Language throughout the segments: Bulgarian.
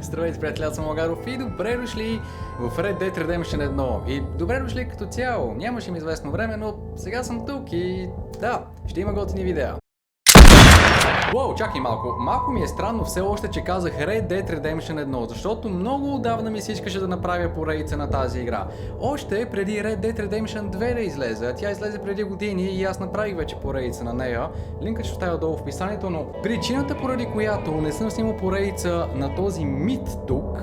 Здравейте, приятели, аз съм Магаров и добре дошли в Red Dead Redemption 1. И добре дошли като цяло. Нямаше ми известно време, но сега съм тук и да, ще има готини видеа. Уоу, чакай малко. Малко ми е странно все още, че казах Red Dead Redemption 1, защото много отдавна ми се искаше да направя поредица на тази игра. Още преди Red Dead Redemption 2 да излезе, тя излезе преди години и аз направих вече поредица на нея. Линкът ще оставя долу в описанието, но причината, поради която не съм снимал поредица на този мит тук,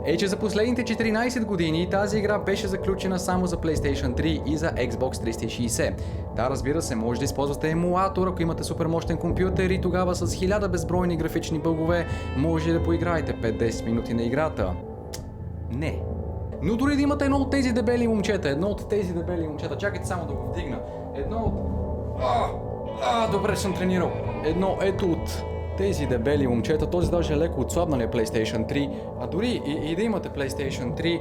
е, че за последните 14 години тази игра беше заключена само за PlayStation 3 и за Xbox 360. Да, разбира се, може да използвате емулатор, ако имате супер мощен компютър и тогава с 1000 безбройни графични бъгове може да поиграете 5-10 минути на играта. Не. Но дори да имате едно от тези дебели момчета, чакайте само да го вдигна. Добре съм тренирал. Едно ето от тези дебели момчета, този даже е леко отслабналия PlayStation 3, а дори и да имате PlayStation 3,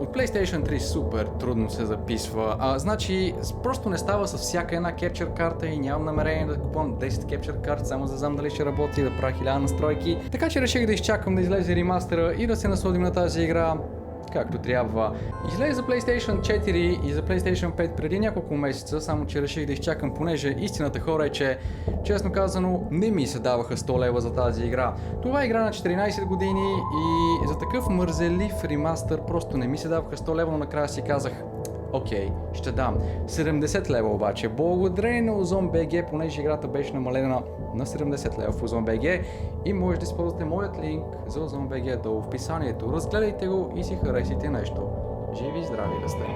от PlayStation 3 супер трудно се записва, значи просто не става с всяка една capture карта и нямам намерение да купувам 10 capture карти, само за да знам дали ще работи и да правя 1000 настройки, така че реших да изчакам да излезе ремастера и да се насладим на тази игра както трябва. Излезе за PlayStation 4 и за PlayStation 5 преди няколко месеца, само че реших да изчакам, понеже истината, хора, е, че честно казано не ми се даваха 100 лева за тази игра. Това е игра на 14 години и за такъв мързелив ремастър просто не ми се даваха 100 лева, но накрая си казах: окей, ще дам 70 лева обаче. Благодарение на Ozon.bg, понеже играта беше намалена на 70 лева в Ozon.bg и може да използвате моят линк за Ozon.bg долу в описанието. Разгледайте го и си харесайте нещо. Живи и здрави да сте!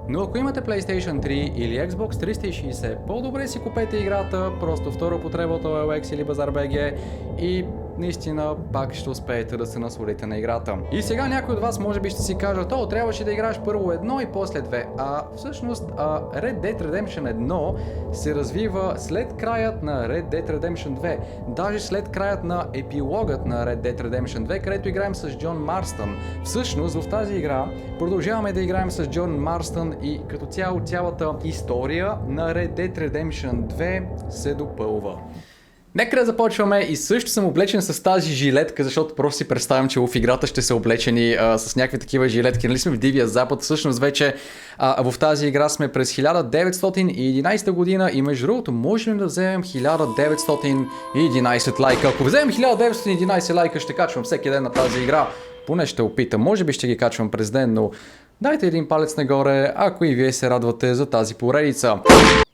Но ако имате PlayStation 3 или Xbox 360, по-добре си купете играта, просто втора употреба от OLX или Базар.bg и наистина пак ще успеете да се насладите на играта. И сега някой от вас може би ще си кажат: трябваше да играеш първо едно и после две. Всъщност Red Dead Redemption 1 се развива след краят на Red Dead Redemption 2. Даже след краят на епилогът на Red Dead Redemption 2, където играем с Jonh Marston. Всъщност в тази игра продължаваме да играем с Jonh Marston и като цяло цялата история на Red Dead Redemption 2 се допълва. Нека да започваме и също съм облечен с тази жилетка, защото просто си представям, че в играта ще са облечени с някакви такива жилетки. Нали сме в Дивия запад, всъщност вече в тази игра сме през 1911 година и между другото можем да вземем 1911 лайка. Ако вземем 1911 лайка, ще качвам всеки ден на тази игра. Поне ще опитам, може би ще ги качвам през ден, но дайте един палец нагоре, ако и вие се радвате за тази поредица.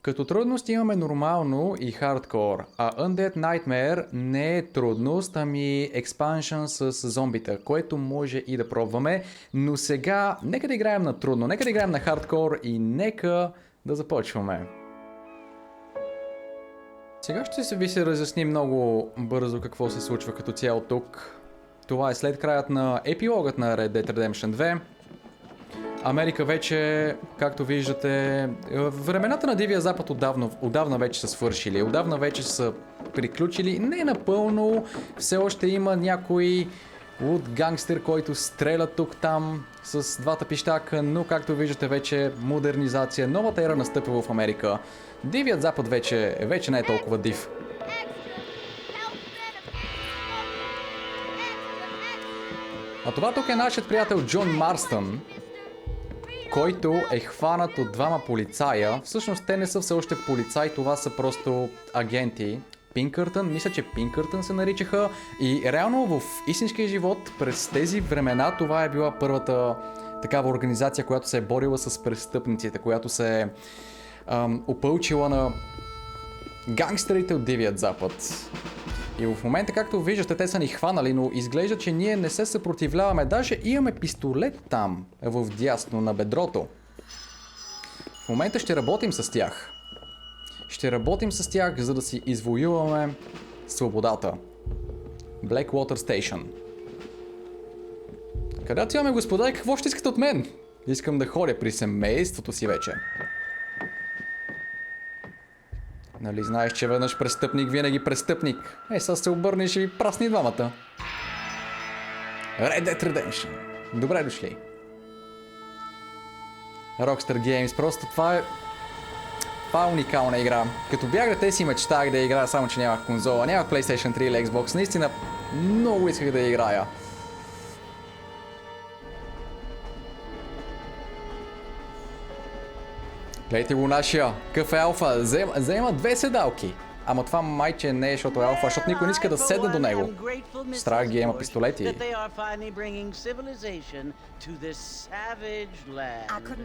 Като трудност имаме нормално и хардкор, Undead Nightmare не е трудност, ами експаншън с зомбита, което може и да пробваме, но сега нека да играем на трудно, нека да играем на хардкор и нека да започваме. Сега ще ви се разясни много бързо какво се случва като цяло тук. Това е след краят на епилогът на Red Dead Redemption 2. Америка вече, както виждате, времената на Дивия запад отдавна вече са свършили, отдавна вече са приключили, не напълно, все още има някой от гангстер, който стреля тук-там с двата пищака, но както виждате вече модернизация, новата ера настъпва в Америка. Дивият запад вече не е толкова див. А това тук е нашият приятел Джон Марстън, който е хванат от двама полицая. Всъщност те не са все още полицаи, това са просто агенти. Пинкъртън, мисля, че Пинкъртън се наричаха. И реално в истинския живот през тези времена това е била първата такава организация, която се е борила с престъпниците, която се е опълчила на гангстерите от Дивият запад. И в момента, както виждате, те са ни хванали, но изглежда, че ние не се съпротивляваме. Даже имаме пистолет там, в дясно на бедрото. В момента ще работим с тях. Ще работим с тях, за да си извоюваме свободата. Blackwater Station. Къде отиваме, господа, и какво ще искате от мен? Искам да ходя при семейството си вече. Нали знаеш, че веднъж престъпник, винаги престъпник. Сега се обърнеш и ви прасни двамата. Red Dead Redemption. Добре дошли. Rockstar Games. Просто това е уникална игра. Като бях дете си мечтах да играя, само че нямах конзола, нямах PlayStation 3 или Xbox. Наистина Много исках да я играя. Гледайте го нашия. Какъв е алфа? Взема 2 седалки. Ама това майче не е, защото е алфа, защото никой не иска да седне до него. Страх ги има пистолети.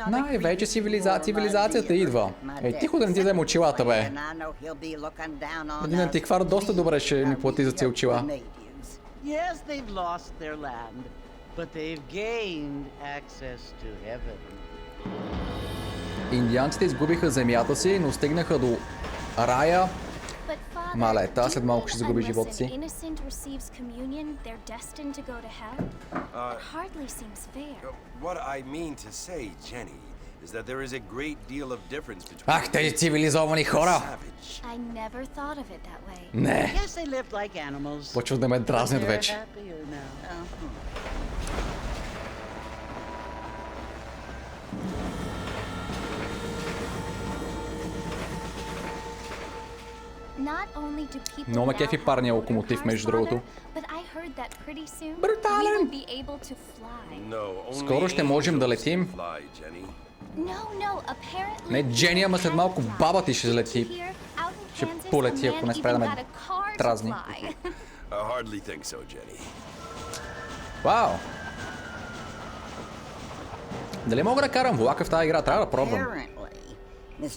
Най-вече цивилизацията идва. Тихо да не ти взема очилата, бе. Един антиквар доста добре ще ми плати за тези очила. Индианците изгубиха земята си, но стигнаха до рая. Мале, та след малко ще загуби живота си. Ах, тези цивилизовани хора! Не! Почват да ме дразнят вече. Много ме кефи парния локомотив, между другото. Брутален! Скоро ще можем да летим. Не Джени, ама след малко баба ти ще лети. Ще полети, ако не спре да ме дразни. Вау! Дали мога да карам влака в тази игра? Трябва да пробвам.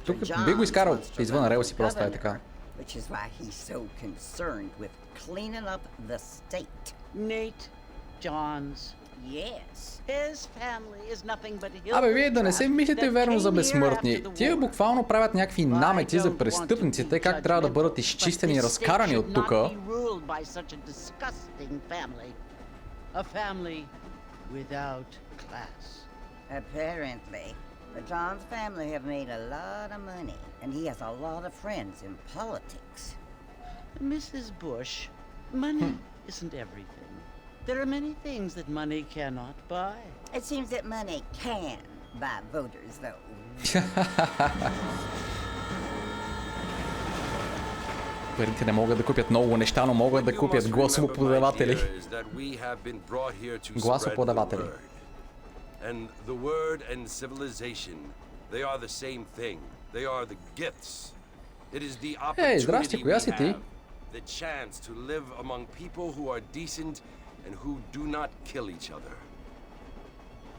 Тук би го изкарал извън релси, просто е така. Which is why he's so concerned with cleaning up the state. Nate Johns. Yes. His family is nothing but a Абе, вие да не се мислите верно за безсмъртни. Тия буквално правят някакви намети за престъпниците, как трябва да бъдат изчистени и разкарани от тука. Apparently. The Johns family have made a lot of money, and he has a lot of friends in politics. Mrs. Bush, money isn't everything. There are many things that money cannot buy. It seems that money can buy voters, though. Парите не могат да купят много неща, но могат да купят гласоподаватели. Гласоподаватели. And the word and civilization, they are the same thing. They are the gifts. It is the opportunity we have, the chance to live among people who are decent and who do not kill each other.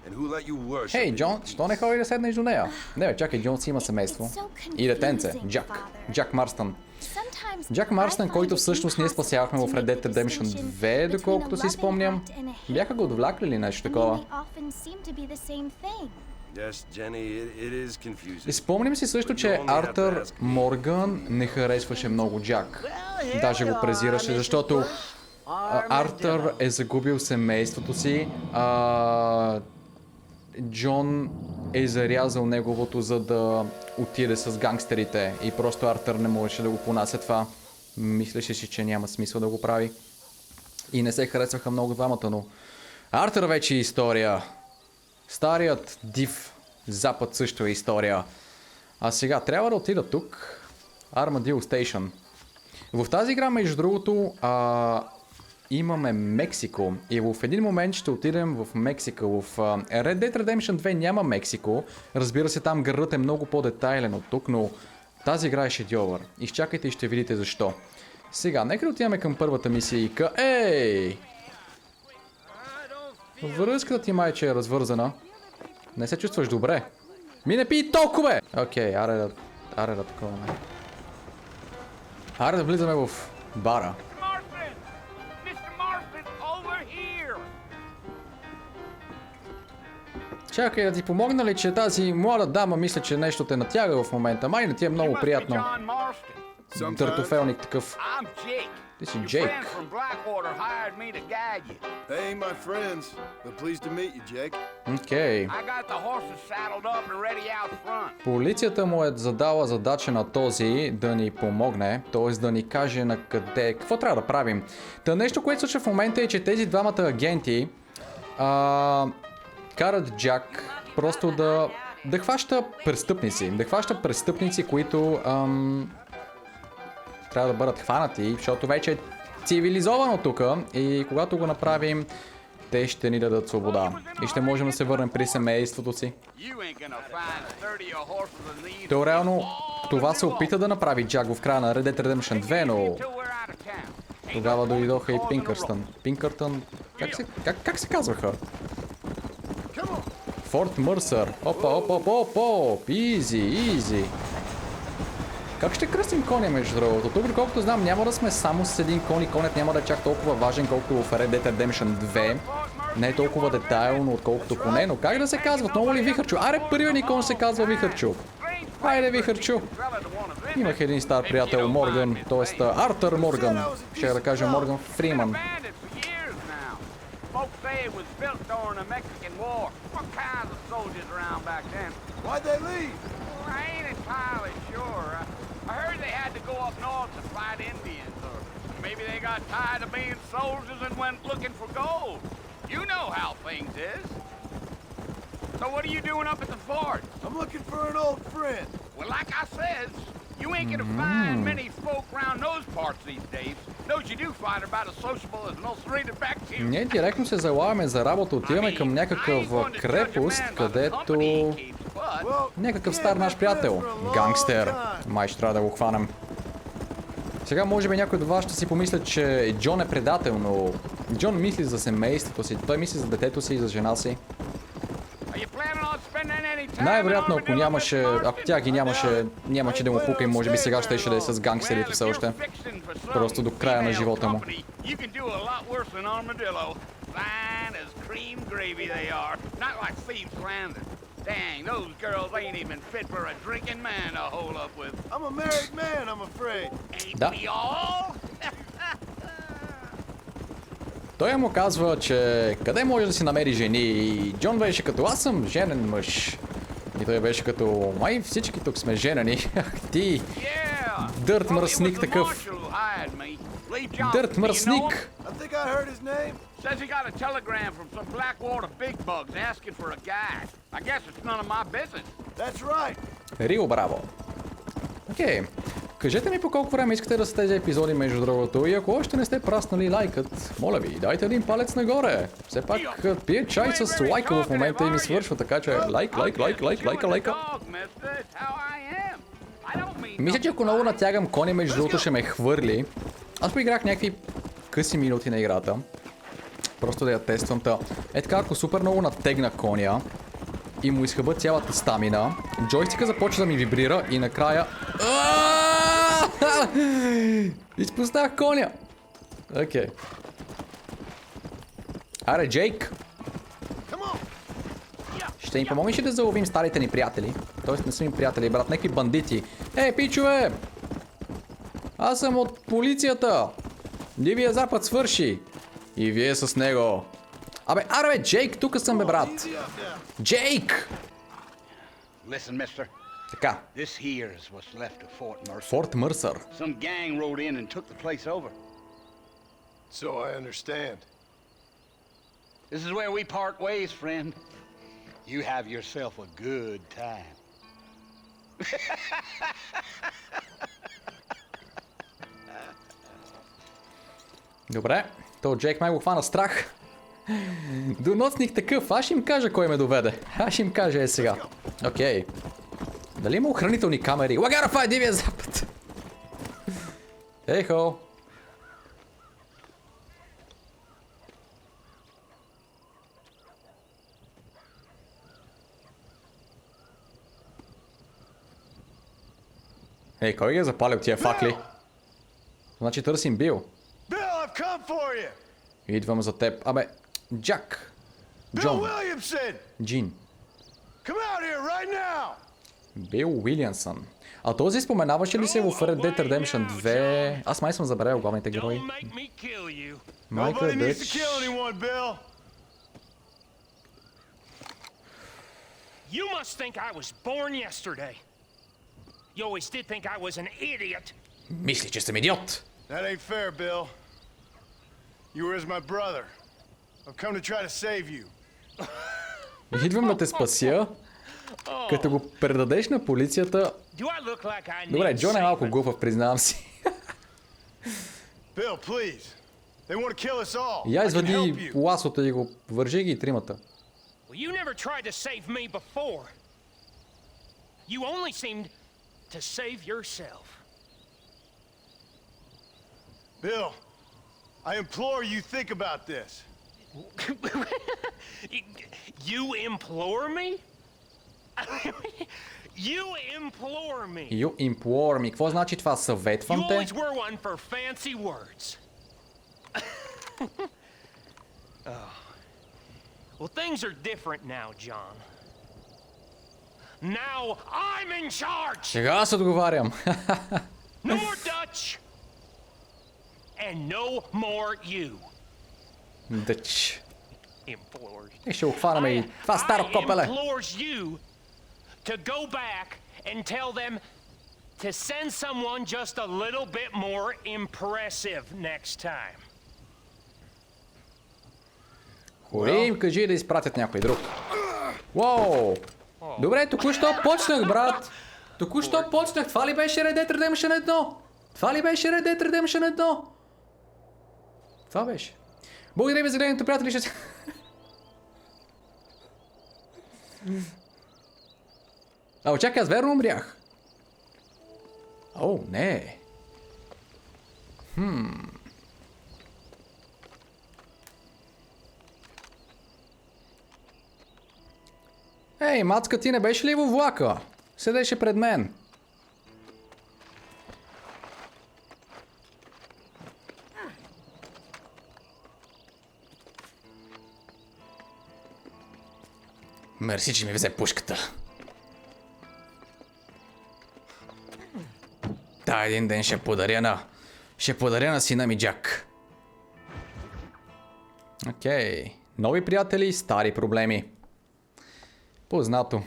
And who let you worship. Хей, Джон, що не ходи да седнеш до нея? Не бе, чакай, Джон си има семейство. И детенце, Джак Марстън. Джак Марстън, който всъщност ние спасявахме в Red Dead Redemption 2, доколкото си спомням. Бяха го отвлякли ли нещо такова? И спомням си също, че Артър Морган не харесваше много Джак. Даже го презираше, защото Артър е загубил семейството си, Джон е зарязал неговото, за да отиде с гангстерите и просто Артър не можеше да го понася това. Мислеше си, че няма смисъл да го прави. И не се харесваха много двамата, но Артър вече е история. Старият див запад също е история. А сега трябва да отида тук. Armadillo Station. В тази игра, между другото, имаме Мексико и в един момент ще отидем в Мексико. В Red Dead Redemption 2 няма Мексико. Разбира се, там градът е много по-детайлен от тук, но тази игра е шедьовър. Изчакайте и ще видите защо. Сега, нека да отиваме към първата мисия. Ей! Връзката ти майче е развързана. Не се чувстваш добре. Ми не пий толкова, бе! Окей, аре да такова. Аре да влизаме в бара. Чакай да ти помогна ли, че тази млада дама мисля, че нещо те натяга в момента. Май не ти е много приятно. Търтофелник такъв. Ти си Джейк. Окей. Полицията му е задала задача на този да ни помогне, т.е. да ни каже на къде, какво трябва да правим. Та нещо, което случва в момента е, че тези двамата агенти карат Джак просто да хваща престъпници, които трябва да бъдат хванати, защото вече цивилизовано тук и когато го направим, те ще ни дадат свобода и ще можем да се върнем при семейството си. То реално това се опита да направи Джак в края на Red Dead Redemption 2, но тогава дойдоха и Пинкъртън. Как се казваха? Форт Mercer. Оп. Изи. Как ще кръстим коня, между другото? Тук, колкото знам, няма да сме само с един кон и конят няма да е чак толкова важен, колкото в Red Dead Redemption 2. Не е толкова детайлно, отколкото коне, но как да се казват? Много ли Вихърчо? Аре, първият ни кон се казва Вихърчо. Хайде, Вихърчо. Имах един стар приятел, Морган, т.е. Артър Морган. Ще да кажа Морган Фриман. Why'd they leave? I ain't entirely sure. I heard they had to go up north to fight Indians, or maybe they got tired of being soldiers and went looking for gold. You know how things is. So what are you doing up at the fort? I'm looking for an old friend. Well, like I says, you ain't gonna find many folk around those parts these days. Those you do find are about as sociable as an ulcerated bacteria. Ние директно се залаваме за работа, отиваме към някакъв крепост, където някакъв стар наш приятел, гангстер. Май ще трябва да го хванем. Сега може би някой от вас ще си помисля, че Джон е предател, но Джон мисли за семейството си, той мисли за детето си и за жена си. Най-вероятно, ако тя ги нямаше да му пука и може би сега ще да е с гангстерите все още. Просто до края на живота му. Dang, those girls ain't even fit for a drinking man to hold up with. I'm a married man, I'm afraid. Ain't we all? Той му казва, че къде може да си намери жени и Джон беше като аз съм женен мъж. И той беше като май всички тук сме женени. Ах ти, дърт мръсник такъв. Дърт мръсник. Says he got a telegram from some Blackwater big bugs asking for a guy. I guess it's none of my business. That's right. Рио, браво. Окей. Кажете ми по колко време искате да са тези епизоди, между другото, и ако още не сте праснали лайкът, моля ви, дайте един палец нагоре. Все пак пие чай с лайка в момента и ми свършва, така че лайка. Мисля, че ако много натягам коня, между другото ще ме хвърли. Аз поиграх някакви къси минути на играта. Просто да я тествам. Е така, ако супер много натегна коня и му изхъба цялата стамина, джойстика започва да ми вибрира и накрая... Изпуснах коня! Окей. Аре, Джейк! Ще ни помогнеш ли да заловим старите ни приятели? Тоест не са ми приятели, брат, някакви бандити. Ей, пичове! Аз съм от полицията! Дивият запад свърши! И вие с него. Абе, аре, Джейк, тук съм, бе, брат. Джейк! Listen, mister. Така. This here is what's left of Fort Mercer. Форт Мърсър. Some gang rode in and took the place over. So I understand. This is where we part ways, friend. You have yourself a good time. Добре. То Джейк май го хвана страх. Доносник такъв. Аз ще им кажа кой ме доведе. Аз ще им кажа сега. Окей. Дали има охранителни камери? Лагарафа е Дивия запад! Ейхо! Ей, кой ги е запалил тия факли? Значи търсим Бил. Идвам за теб. Абе, Джак. Джон. Джин. Бил Уилямсън. А този споменаваше ли се в Red Dead Redemption 2? Аз май съм забравял главните герои. Майка Дъч. You must think I was born yesterday. You always did think I was an idiot. Мисли, че съм идиот. That ain't fair, Bill. You were as my brother. I've come to try to save you. Идвам да те спася, като го предадеш на полицията. Добре, Джон е малко глупав, признавам си. Bill, please. They want to kill us all. Я I can help извади you. ласото и го вържи ги тримата. Well, you never tried to save me before. You only seemed to save yourself. Bill, I implore you think about this. You implore me? You implore me. You implore me. Какво значи това? You Съветвам те? always were one for fancy words. Oh. Well, things are different now, John. Now I'm in charge. Сега аз отговарям. No more Dutch. And no more you. Дъч. Implores. И ще обхванаме и това старо копеле. Implores you to go back and tell them to send someone just a little bit more impressive next time. Хори им кажи да изпратят някой друг. Уоу! Добре, току-що почнах, брат. Току-що почнах. Това ли беше Red Dead Redemption 1? Това ли беше Red Dead Redemption 1? Това беше. Благодаря ви за гледането, приятели. Ще... А, чакай, аз верно умрях. О, не. Ей, мацка, ти не беше ли във влака? Седеше пред мен. Мерси, че ми взе пушката. Да, един ден ще подаря на сина ми Джак. Окей. Нови приятели, стари проблеми. Познато.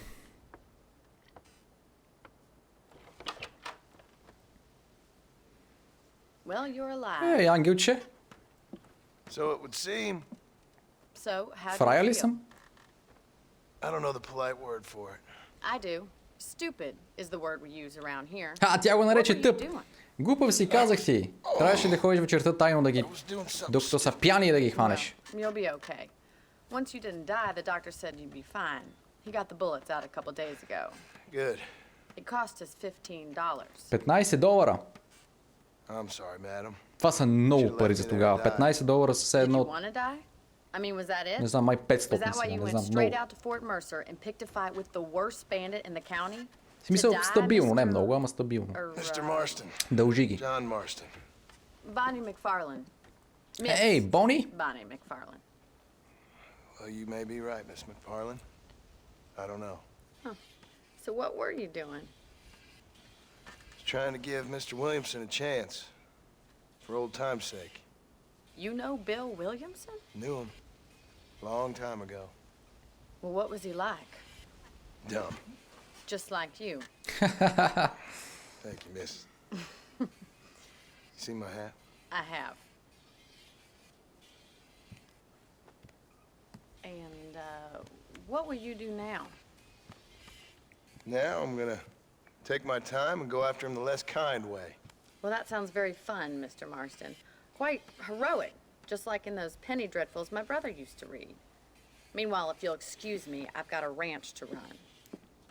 Well, you're alive. Ей, ангелче. So it would seem. So, how do Фрая you ли feel? съм? I don't know the polite word for it. I do. Stupid is the word we use around here. А, тя го нарече What were you тъп. doing? Глупав си, казах ти. Трябваше да ходиш вечерта тайно да ги... Докато са пияни да ги хванеш. You'll be okay. Once you didn't die, the doctor said you'd be fine. He got the bullets out a couple days ago. Good. It cost us $15. $15. I'm sorry, madam. Това са много пари за тогава. $15 са все Did you едно... want to die? I mean, was that it? Не знам, май Was 500 that са, why you не went знам, straight много. out to Fort Mercer and picked a fight with the worst bandit in the county? В смисъл, To die, стабилно, не Mr. много, ама стабилно. Or, Mr. Marston. Дължи ги. Jonh Marston. Bonnie McFarland. Miss Ей, Бони! Bonnie McFarland. Well, you may be right, Miss McFarland. I don't know. So what were you doing? Just trying to give Mr. Williamson a chance. For old time's sake. You know Bill Williamson? Knew him. Long time ago. Well, what was he like? Dumb. Just like you. Thank you, miss. You see my hat? I have. And, what will you do now? Now I'm gonna take my time and go after him the less kind way. Well, that sounds very fun, Mr. Marston. Quite heroic, just like in those penny dreadfuls my brother used to read. Meanwhile, if you'll excuse me, I've got a ranch to run.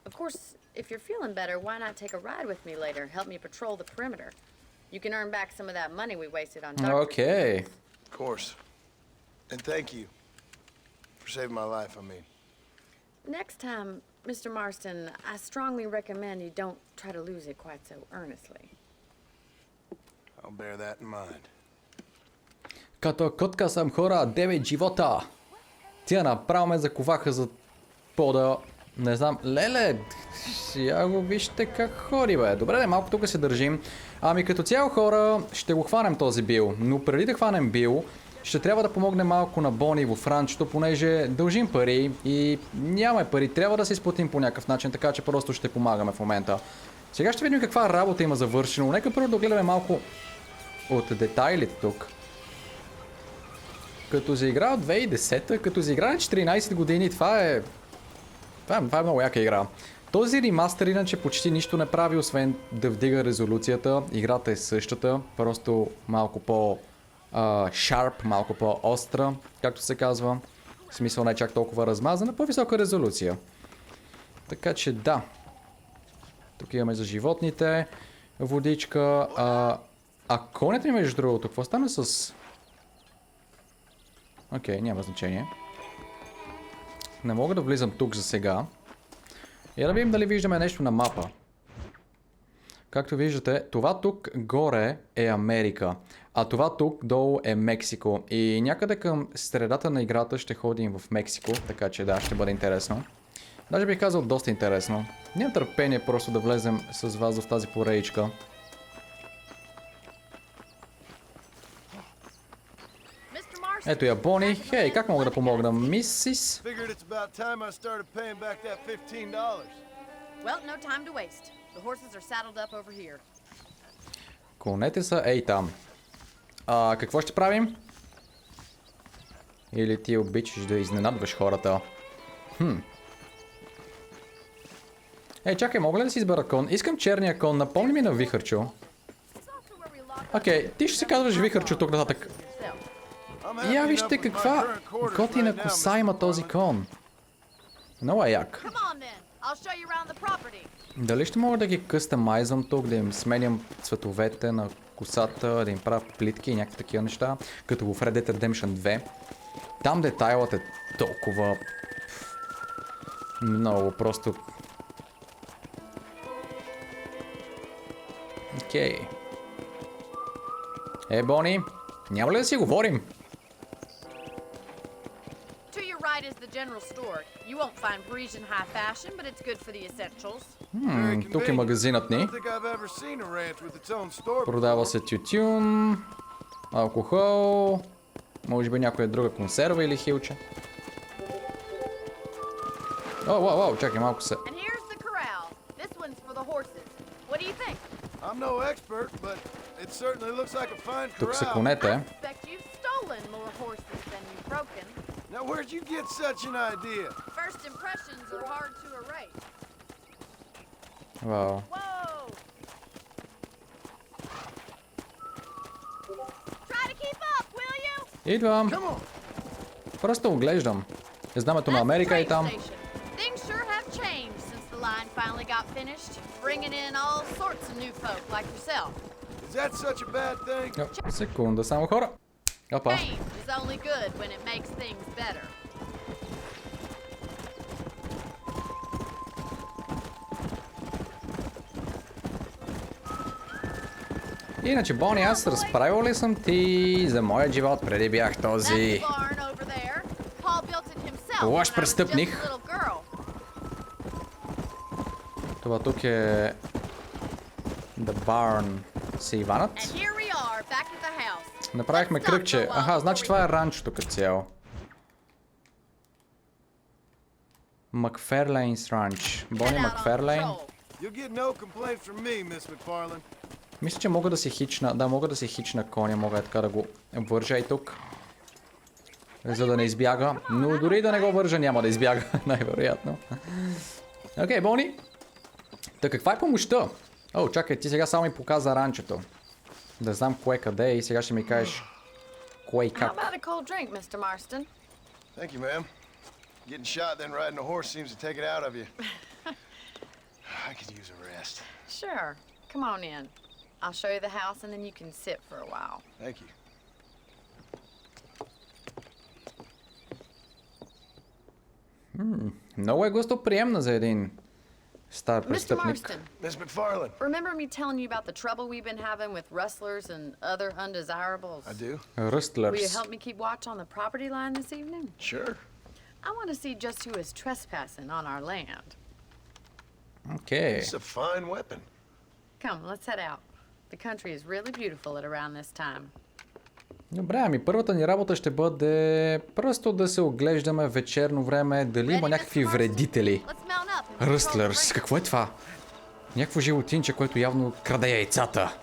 Of course, if you're feeling better, why not take a ride with me later? Help me patrol the perimeter. You can earn back some of that money we wasted on doctor Окей. Of course. And thank you for saving my life, I mean. Next time, Mr. Marston, I strongly recommend you don't try to lose it quite so earnestly. I'll bear that in mind. Като котка съм хора, 9 живота. Тя направо ме заковаха за пода. Не знам. Леле, сега го вижте как ходи, бе. Добре, не, малко тук се държим. Ами като цяло хора, ще го хванем този Бил. Но преди да хванем Бил, ще трябва да помогнем малко на Бони в ранчото, понеже дължим пари и нямаме пари. Трябва да се изплатим по някакъв начин, така че просто ще помагаме в момента. Сега ще видим каква работа има завършено. Нека първо да гледаме малко от детайлите тук. Като заигра от 2010, като заигра на 14 години, това е много яка игра. Този ремастър иначе почти нищо не прави, освен да вдига резолюцията. Играта е същата, просто малко по-sharp, малко по-остра, както се казва. В смисъл не чак толкова размазана, по-висока резолюция. Така че да. Тук имаме за животните водичка. Конят ми между другото, какво стана с... Окей, няма значение. Не мога да влизам тук за сега. И да видим дали виждаме нещо на мапа. Както виждате, това тук горе е Америка, а това тук долу е Мексико. И някъде към средата на играта ще ходим в Мексико, така че да, ще бъде интересно. Даже бих казал доста интересно. Нямам търпение просто да влезем с вас в тази поредичка. Ето я Бони. Хей, как мога да помогна, мисис? Конете са ей там. Какво ще правим? Или ти обичаш да изненадваш хората? Ей, чакай, мога ли да си избера кон? Искам черния кон, напомни ми на Вихърчо. Окей, ти ще се казваш Вихърчо тук нататък. Я вижте каква готина коса има този кон. Много е як. Дали ще мога да ги къстамайзвам тук, да им сменям цветовете на косата, да им правя плитки и някакви такива неща, като в Red Dead Redemption 2. Там детайлът е толкова... много просто... Окей. Бони, няма ли да си говорим? Тук е магазинът ни. Продава се тютюн, алкохол, може би някоя друга консерва или хилче. Вау, чакай малко се. Тук са конете. Now, where'd you get such an idea? First impressions are hard to erase. Wow. Whoa! Try to keep up, will you? Идвам. Просто оглеждам. Знамето на Америка и там. Things sure have changed since the line finally got finished, bringing in all sorts of new folk like yourself. Is that such a bad thing? Секунда, само хора. Опа. Change is only good when it makes things better. Иначе, Бони, аз разправил ли съм ти за моя живот преди бях този лош престъпник? Това тук е The Barn. Сейванът. Направихме кръгче. Аха, значи това е ранчото като цяло. Макферлейнс ранч. Бони Макферлейн. Мисля, че мога да се хична. Да, мога да се хична коня. Мога така да го вържа и тук. За да не избяга. Но дори да не го вържа, няма да избяга. Най-вероятно. Окей, Бони. Та каква е помощта? О, чакай, ти сега само ми показа ранчото. Да знам кое къде е и сега ще ми кажеш кое и как. How about a cold drink, Mr. Marston? Thank you, ma'am. Getting shot then riding a horse seems to take it out of you. I could use a rest. Sure. Come on in. I'll show you the house and then you can sit for a while. Thank you. Много е гостоприемна за един стар Mr. престъпник. Marston, Miss McFarland. remember me telling you about the trouble we've been having with rustlers and other undesirables? I do. Will you Ръстлърс. help me keep watch on the property line this evening? Sure. I want to see just who is trespassing on our land. Окей. It's a fine weapon. Come, let's head out. The country is really beautiful at around this time. Добре, ами първата ни работа ще бъде просто да се оглеждаме вечерно време, дали има някакви вредители. Let's mount up and Ръстлърс, какво е това? Някакво животинче, което явно краде яйцата.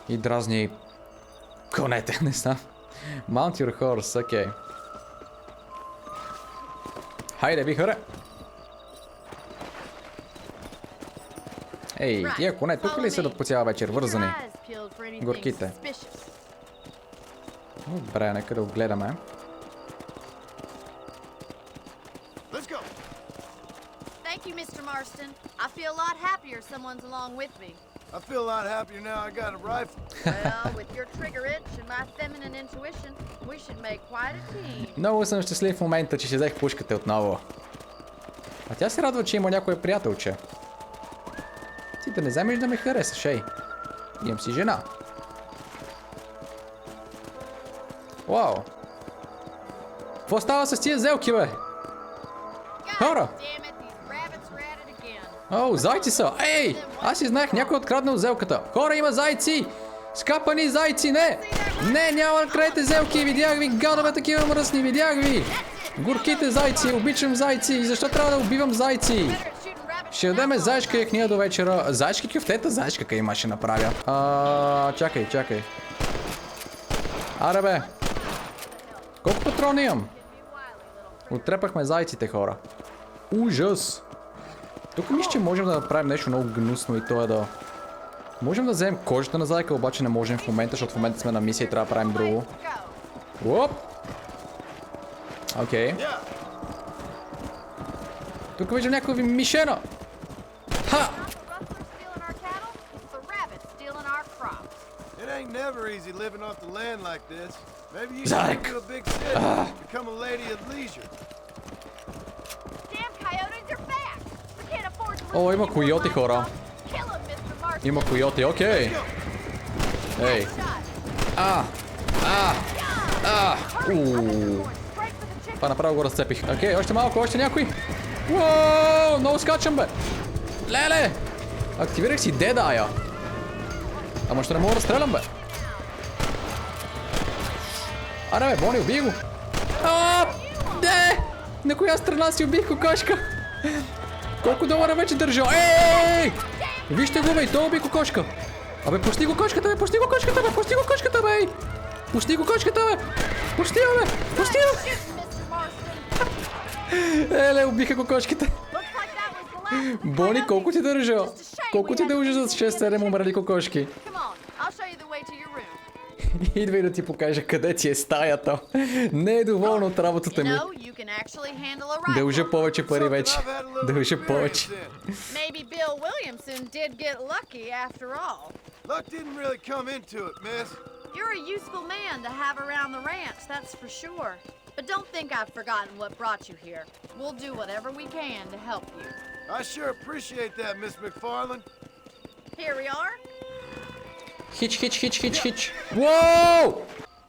И дразни конете, не знам. Mount your horse, окей. Хайде, вихъре! Ей, тия коне тук ли са да по цяла вечер вързани? Горките. Добре, нека да го гледаме. Let's go. Thank you, Mr. Marston. I feel a lot happier someone's along with me. I feel a lot happier now I got a rifle. Well, with your trigger itch and my feminine intuition, we should make quite a team. Много съм щастлив в момента, че си взех пушката отново. А тя се радва, че има някое приятелче. Ти да не вземеш да ме харесаш, ей. Имам си жена. Вау. Какво става с тия зелки, бе? Хора! О, зайци са! Ей! Аз си знаех, някой откраднал зелката. Хора, има зайци! Скапани зайци! Не! Не, няма да крадете зелки! Видях ви, гадове такива мръсни! Видях ви! Горките зайци! Обичам зайци! Защо трябва да убивам зайци? Ще ядеме заешка яхния до вечера. Заешки кюфтета? Заешка къй има ще направя. Чакай. Аре бе! Колко патрони имам? Оттрепахме зайците, хора. Ужас! Тук мисля, че можем да направим нещо много гнусно и то е да... Можем да вземем кожата на зайка, обаче не можем в момента, защото в момента сме на мисия и трябва да правим друго. Уоп! Окей. Тук виждам някаква мишена! Ха! It ain't never easy living off the land like this. Maybe you Zach. should go to a big city, become a lady of leisure. Damn coyotes are back. We can't afford to О, има койоти, хора. kill him, Mr. Marston. Има койоти, окей. Ей. Това направо го разцепих. Окей, още малко, още някой. Уоу, много скачам, бе. Леле! Активирах си дедая. Ама ще не мога да стрелям, бе. Аре, бе, Бони, убий го. Не! На коя страна си убих кокошка? Колко долара вече държа? Ей! Вижте го, бе, и той уби кокошка. Абе, пусти го кошката, бе, пусти го кошката, бе, пусти го кошката, бе! Пусти го кошката, бе! Пусти го, бе! Пусти го! Еле, убиха кокошките. Бони, колко ти държа? Колко ти дължа за 6-7 умрели кокошки? Идвай да ти покажа къде ти е стаята. Не е доволна от работата ми. Дължа повече пари вече. Дължа повече. Maybe Bill Williamson did get lucky after all. Luck didn't really come into it, miss. You're a useful man to have around the ranch, that's for sure. But don't think I've forgotten what brought you here. We'll do whatever we can to help you. I sure appreciate that, Miss McFarland. Here we are. Hitch. Whoa!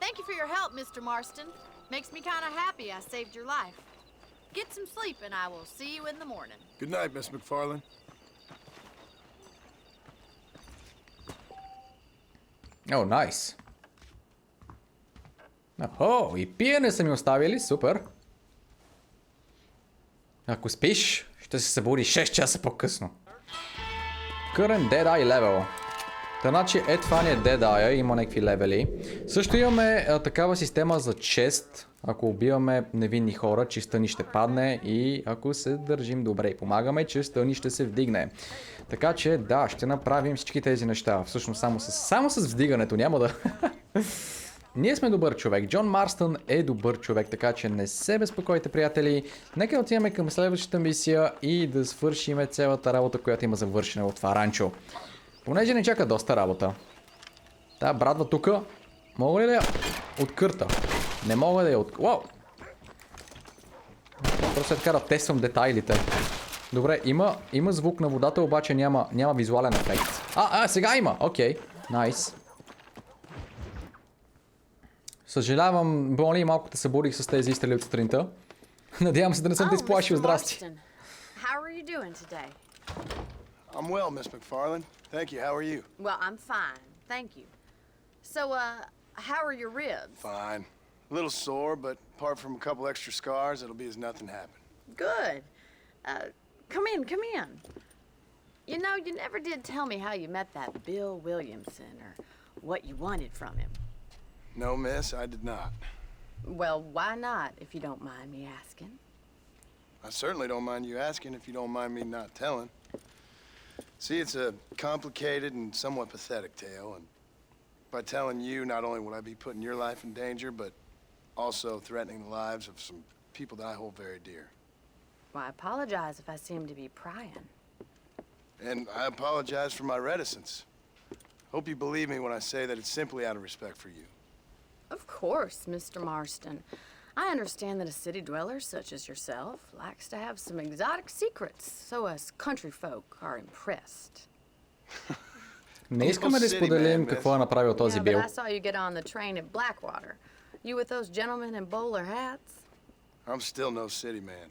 Thank you for your help, Mr. Marston. Makes me kind of happy I saved your life. Get some sleep and I will see you in the morning. Good night, Miss McFarland. О, найс. Охо, и пиене са ми оставили, супер. Ако спиш, ще се събуди 6 часа по-късно. Current Dead Eye Level. Значи това ни е Dead Eye, има някакви левели. Също имаме такава система за чест. Ако убиваме невинни хора, честта ни ще падне и ако се държим добре и помагаме, честта ни ще се вдигне. Така че да, ще направим всички тези неща. Всъщност само с вдигането, няма да... Ние сме добър човек. Джон Марстън е добър човек, така че не се безпокойте, приятели. Нека отиваме към следващата мисия и да свършим цялата работа, която има завършена от това ранчо. Понеже не чака доста работа. Та брадва тука. Мога ли да я откърта? Не мога да я откърта. Уау! Просто така да тествам детайлите. Добре, има звук на водата, обаче няма визуален ефект. Сега има! Окей. Найс. Съжалявам, Бони, малко те събудих с тези изстрели от сутринта. Надявам се да не съм те изплашил. Здрасти. I'm well, Miss McFarland. Thank you. How are you? Well, I'm fine. Thank you. So, how are your ribs? Fine. A little sore, but apart from a couple extra scars, it'll be as nothing happened. Good. Come in. You know, you never did tell me how you met that Bill Williamson or what you wanted from him. No, miss, I did not. Well, why not, if you don't mind me asking? I certainly don't mind you asking if you don't mind me not telling. See, it's a complicated and somewhat pathetic tale, and by telling you not only will I be putting your life in danger, but also threatening the lives of some people that I hold very dear. Well, I apologize if I seem to be prying. And I apologize for my reticence. Hope you believe me when I say that it's simply out of respect for you. Of course, Mr. Marston. I understand that a city dweller such as yourself likes to have some exotic secrets, so us country folk are impressed. Не искаме да споделим какво е направил този Yeah, Бил. but I saw you get on the train at Blackwater. You with those gentlemen in bowler hats? I'm still no city man.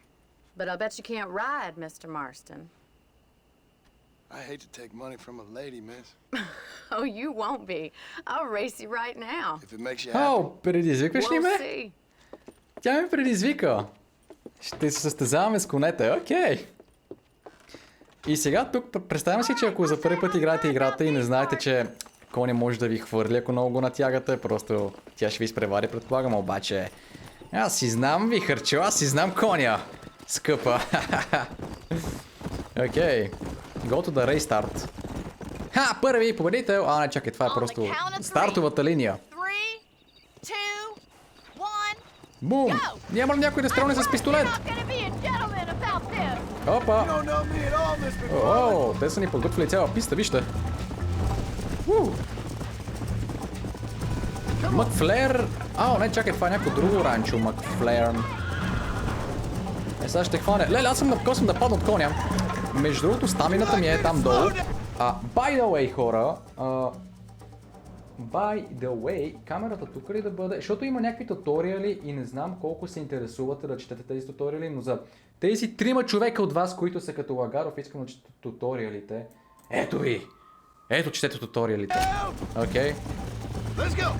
But I'll bet you can't ride, Mr. Marston. I hate to take money from a lady, miss. Oh, you won't be. I'll race you right now. If it makes you happy. О, предизвикваш ли We'll ме? see. Тя ме предизвика. Ще се състезаваме с конете, окей. И сега тук представям си, че ако за първи път играете играта и не знаете, че коня може да ви хвърли, ако много го натягате, просто тя ще ви изпревари, предполагам, обаче аз си знам вихърчо, аз си знам коня, скъпа. Окей, go to the race start. Ха, първи победител! А, не, чакай, това е просто стартовата линия. Бум! Няма ли някой да стрелне с пистолет? Опа! О, те са ни подготвили цяла писта, вижте. Макфлер... Ао, не, чакай, това е някакво друго ранчо, Макфлер. Сега ще хване. Леле, аз съм напкосвам да падна от коня. Между другото, стамината ми е там долу. By the way, хора, by the way, камерата тук ли да бъде? Защото има някакви туториали и не знам колко се интересувате да четете тези туториали, но за тези 3 човека от вас, които са като Лагаров, искам да четете туториалите. Ето ви! Ето четете туториалите. Окей.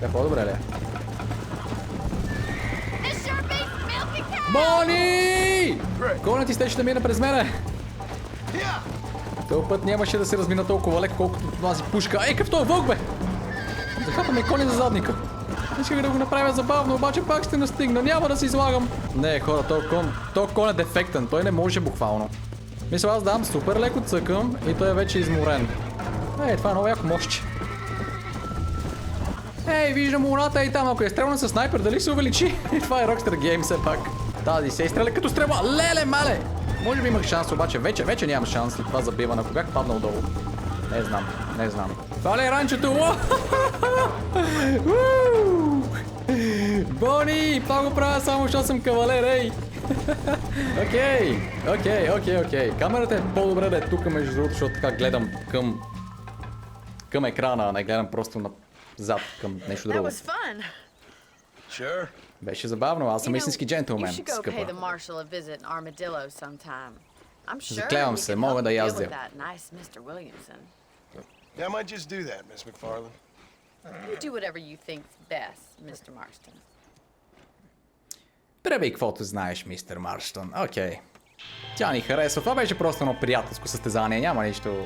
Е, по-добре ли? Бони! Конят ти щеше да мине през мене! Този път нямаше да се размина толкова леко, колкото тази пушка. Ей, какъв той вълк, бе! Захапа ми коня за задника. Исках да го направя забавно, обаче пак ще настигна. Няма да се излагам. Не, хора, този кон е дефектен. Той не може буквално. Мисля, аз дам супер леко цъкам и той е вече изморен. Ей, това е много яко мощче. Ей, виждам урата и там. Ако е стрелна с снайпер, дали се увеличи? Това е Rockstar Games все пак. Тази се изстреля като стрела. Леле, мале! Може би имах шанс, обаче вече нямам шанс след това забиване. Ако бях паднал долу. Не знам. Това ли е ранчото? Бони! Това го правя само, защото съм кавалер, ей! Окей. Камерата е по-добре да е тук, между другото, защото така гледам към екрана, а не гледам просто назад към нещо друго. Беше забавно, аз съм истински джентлмен, скъпа. Заклевам се, мога да яздя. Yeah, I might just do that, Miss McFarland. You do whatever you think's best, Mr. Marston. Преби каквото знаеш, мистер Марстон. Окей. Тя ни харесва. Това беше просто едно приятелско състезание. Няма нищо...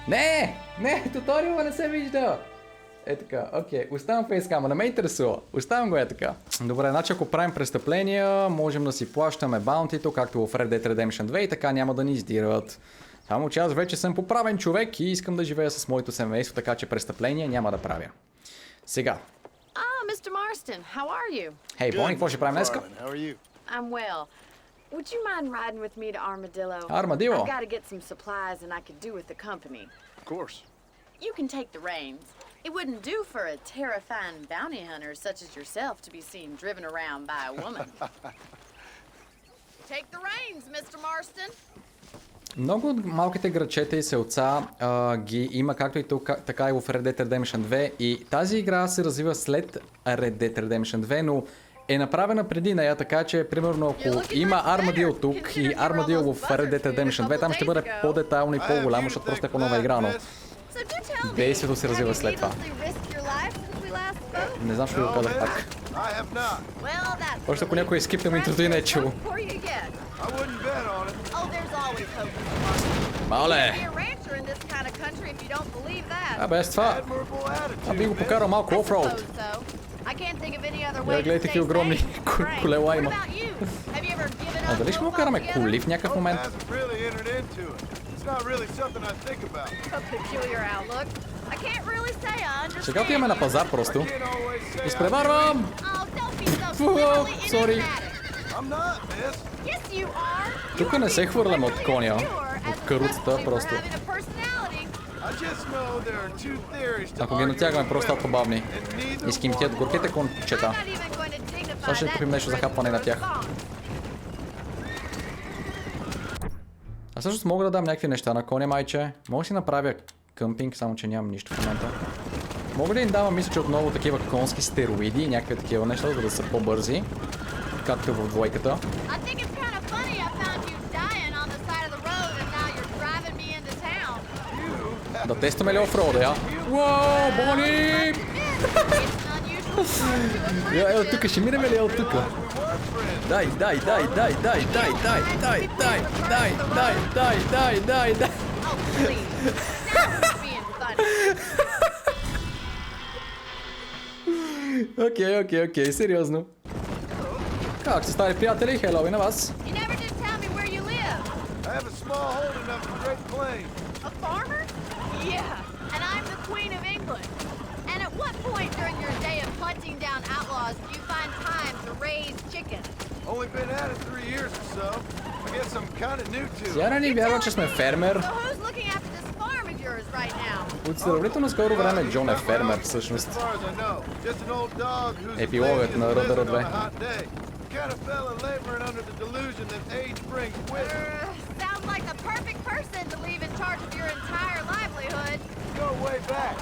Не, туториала не се вижда. Е така, окей. Оставям фейскама, не ме интересува. Оставям го е така. Добре, значи ако правим престъпления, можем да си плащаме баунтито, както в Red Dead Redemption 2 и така няма да ни издирват. Само че аз вече съм поправен човек и искам да живея с моето семейство, така че престъпления няма да правя. Сега. Mr. Marston, how are you? Hey, Bonnie, какво ще правим днеска? How are you? I'm well. Would you mind riding with me to Armadillo? Armadillo? I've got to get some supplies and I could do with the company. Of course. You can take the reins. It wouldn't do for a terrifying bounty hunter such as yourself to be seen driven around by a woman. Take the reins, Mr. Marston. Много от малките грачета и селца ги има както и тук, така и в Red Dead Redemption 2 и тази игра се развива след Red Dead Redemption 2, но е направена преди нея, така че примерно ако има Armadillo тук и Armadillo в Red Dead Redemption 2, там ще бъде по-детайлно и по-голямо, защото просто е по-нова игра, но действието се развива след това. Не знам, ще го казах пак. Още ако някой е скипнал интрото и не е чул. Мале! Без това би го покарал малко офроуд. Гледайте какви огромни колела има. Дали ще му караме коли в някакъв момент? Сега имаме на пазар просто. Изпреварвам! Сори. Тук не се хвърлям от коня, от каруцата просто. Ако ги натягаме, просто стават по-бавни. И скимтят горките кончета. Сега ще купим нещо за хапване на тях. А всъщност мога да дам някакви неща на коня, майче. Мога да си направя къмпинг, само че нямам нищо в момента. Мога да им давам, мисля, че отново такива конски стероиди и някакви такива неща, за да са по-бързи. Както в двойката. Да тестваме ли офроуда, я? Уау, Бони! Ел тука, ще минеме ли ел тука? Дай! Окей, сериозно. Как се стари приятели? Хело и на вас. Yeah, and I'm the Queen of England. And at what point during your day of hunting down outlaws do you find time to raise chickens? Only been at it 3 years or so. I guess I'm kind of new to it. Сега не ни вярва, че сме фермер. So who's looking after this farm of yours right now? От сравнително скоро време Джон е фермер, всъщност. Епилогът на Родъра 2. Kind of fella laboring under the delusion that age brings with it. Sounds like the perfect person to leave in charge of your entire livelihood. Go way back,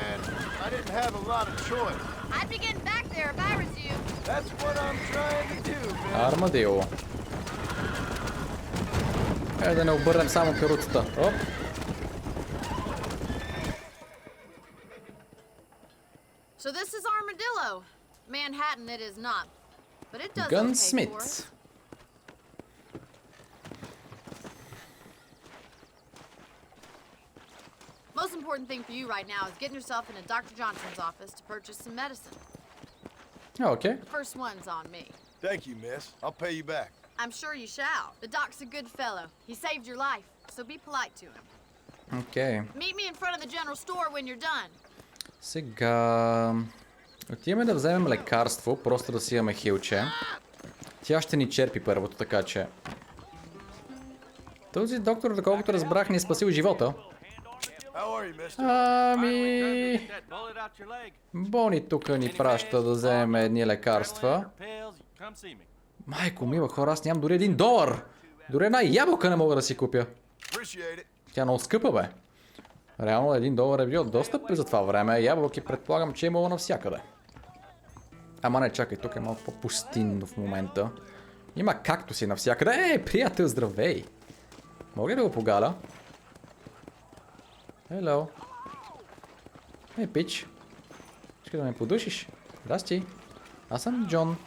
and I didn't have a lot of choice. I'd be getting back there if I was you. That's what I'm trying to do, man. Армадило. Да не обърнем само каруцата. Оп. So this is Armadillo. Manhattan it is not. But it does Gunsmith. okay for us. Most important thing for you right now is getting yourself into Dr. Johnson's office to purchase some medicine. Okay. The first one's on me. Thank you, miss. I'll pay you back. I'm sure you shall. The doc's a good fellow. He saved your life, so be polite to him. Okay. Meet me in front of the general store when you're done. Сега... Отиваме да вземем лекарство, просто да си имаме хилче. Тя ще ни черпи първото, така че... Този доктор, доколкото разбрах, ни е спасил живота. Ами... Бони тук ни праща да вземем едни лекарства. Майко мила, хора, аз нямам дори $1. Дори една ябълка не мога да си купя. Тя е много скъпа, бе. Реално $1 е бил доста за това време. Ябълки предполагам, че е имало навсякъде. Ама не, чакай, тук е малко по-пустинно в момента. Има кактуси навсякъде. Приятел, здравей! Мога да го погаля? Hello. Пич. Искаш да ме подушиш? Здрасти. Аз съм Джон.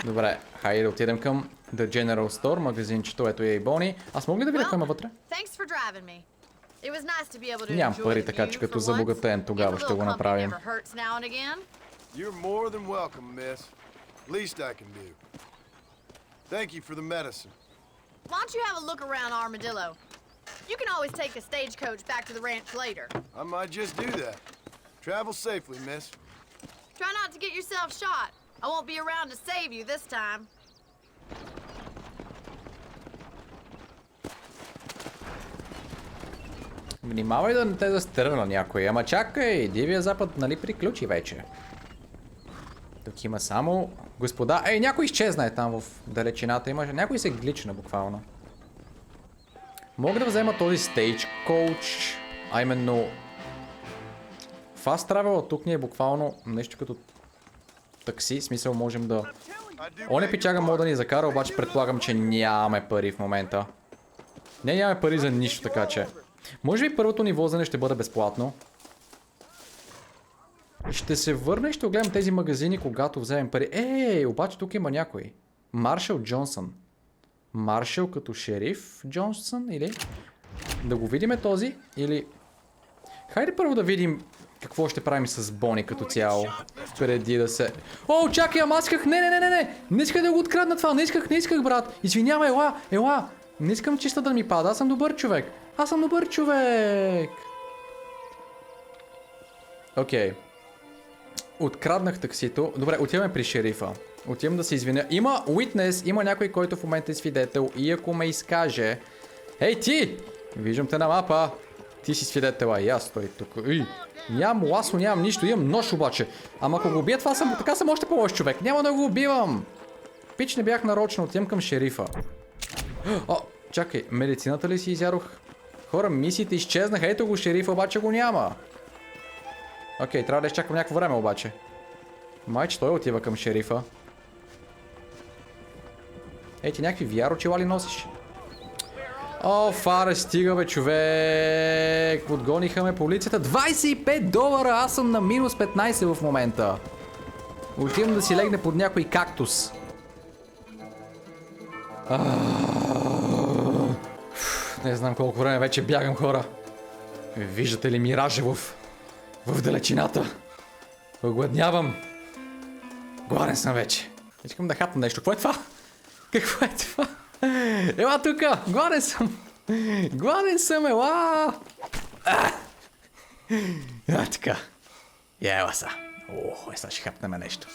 Добре, хайде да отидем към The General Store, магазинчето, ето е и Бони. Аз мога ли да видя какво има вътре? Нямам пари, така че като забогатеем тогава ще го направим. You're more than welcome, miss. Least I can do. Thank you for the medicine. Why don't you have a look around Armadillo? You can always take a stagecoach back to the ranch later. I might just do that. Travel safely, miss. Try not to get yourself shot. I won't be around to save you this time. Внимавай да не те застрелна някой. Ама чакай, Дивия запад нали приключи вече? Тук има само господа. Ей, някой изчезна е там в далечината. Имаше някой се глична буквално. Мога да взема този стейджкоуч, а именно Fast Travel тук ни е буквално нещо като такси, в смисъл можем да... Оне пичага мога да ни закара, обаче предполагам, че нямаме пари в момента. Не, нямаме пари за нищо, така че... Може би първото ни возене ще бъде безплатно. Ще се върна и ще огледам тези магазини, когато вземем пари. Ей, обаче тук има някой. Маршал Джонсън. Маршал като шериф Джонсън или... Да го видиме този или... Хайде първо да видим какво ще правим с Бони като цяло. Преди да се... О, чакай, ама аз исках... Не. Не исках да го открадна това. Не исках, брат. Извинявай, ела. Не искам чиста да ми пада, аз съм добър човек. Аз съм добър човек. Окей. Откраднах таксито. Добре, отиваме при шерифа. Отивам да се извиня. Има witness, има някой, който в момента е свидетел и ако ме изкаже... Ей ти! Виждам те на мапа. Ти си свидетела и аз стой тук. Нямам ласо, нямам нищо, имам нож обаче. Ама ако го убия, това съм, така съм още по-лош човек. Няма да го убивам. Пич, не бях нарочно, отивам към шерифа. О, чакай, медицината ли си изярох? Хора, мисиите изчезнаха, ето го шерифа, обаче го няма. Окей, трябва да изчакам някакво време обаче. Майче, той отива към шерифа. Ей, ти някакви VR очила ли носиш? О, фаре, стига бе, човек! Подгониха ме полицията. $25! Аз съм на минус 15 в момента. Отивам да си легне под някой кактус. Не знам колко време вече бягам, хора. Виждате ли миража в далечината? Огладнявам. Гладен съм вече. Искам да хапна нещо. Какво е това? Какво е това? Ела тука! Гладен съм! Гладен съм, ела! Така. Ела са. Сега ще хапнем нещо.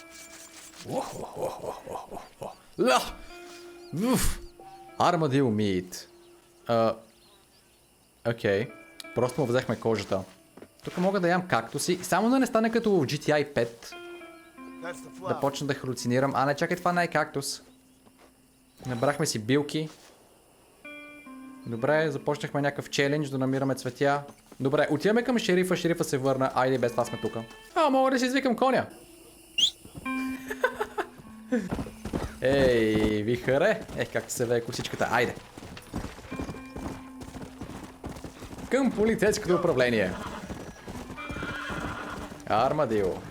Армадил мит. Окей. Просто му взехме кожата. Тук мога да ям кактуси. Само да не стане като в GTI 5. Да почна да халюцинирам. А, не, чакай, това не е кактус. Набрахме си билки. Добре, започнахме някакъв челендж да намираме цветя. Добре, отиваме към шерифа, шерифа се върна. Айде, без това сме тука. Мога да си извикам коня. Ей, вихаре. Как се вее косичката. Айде. Към полицейското управление. Армадил.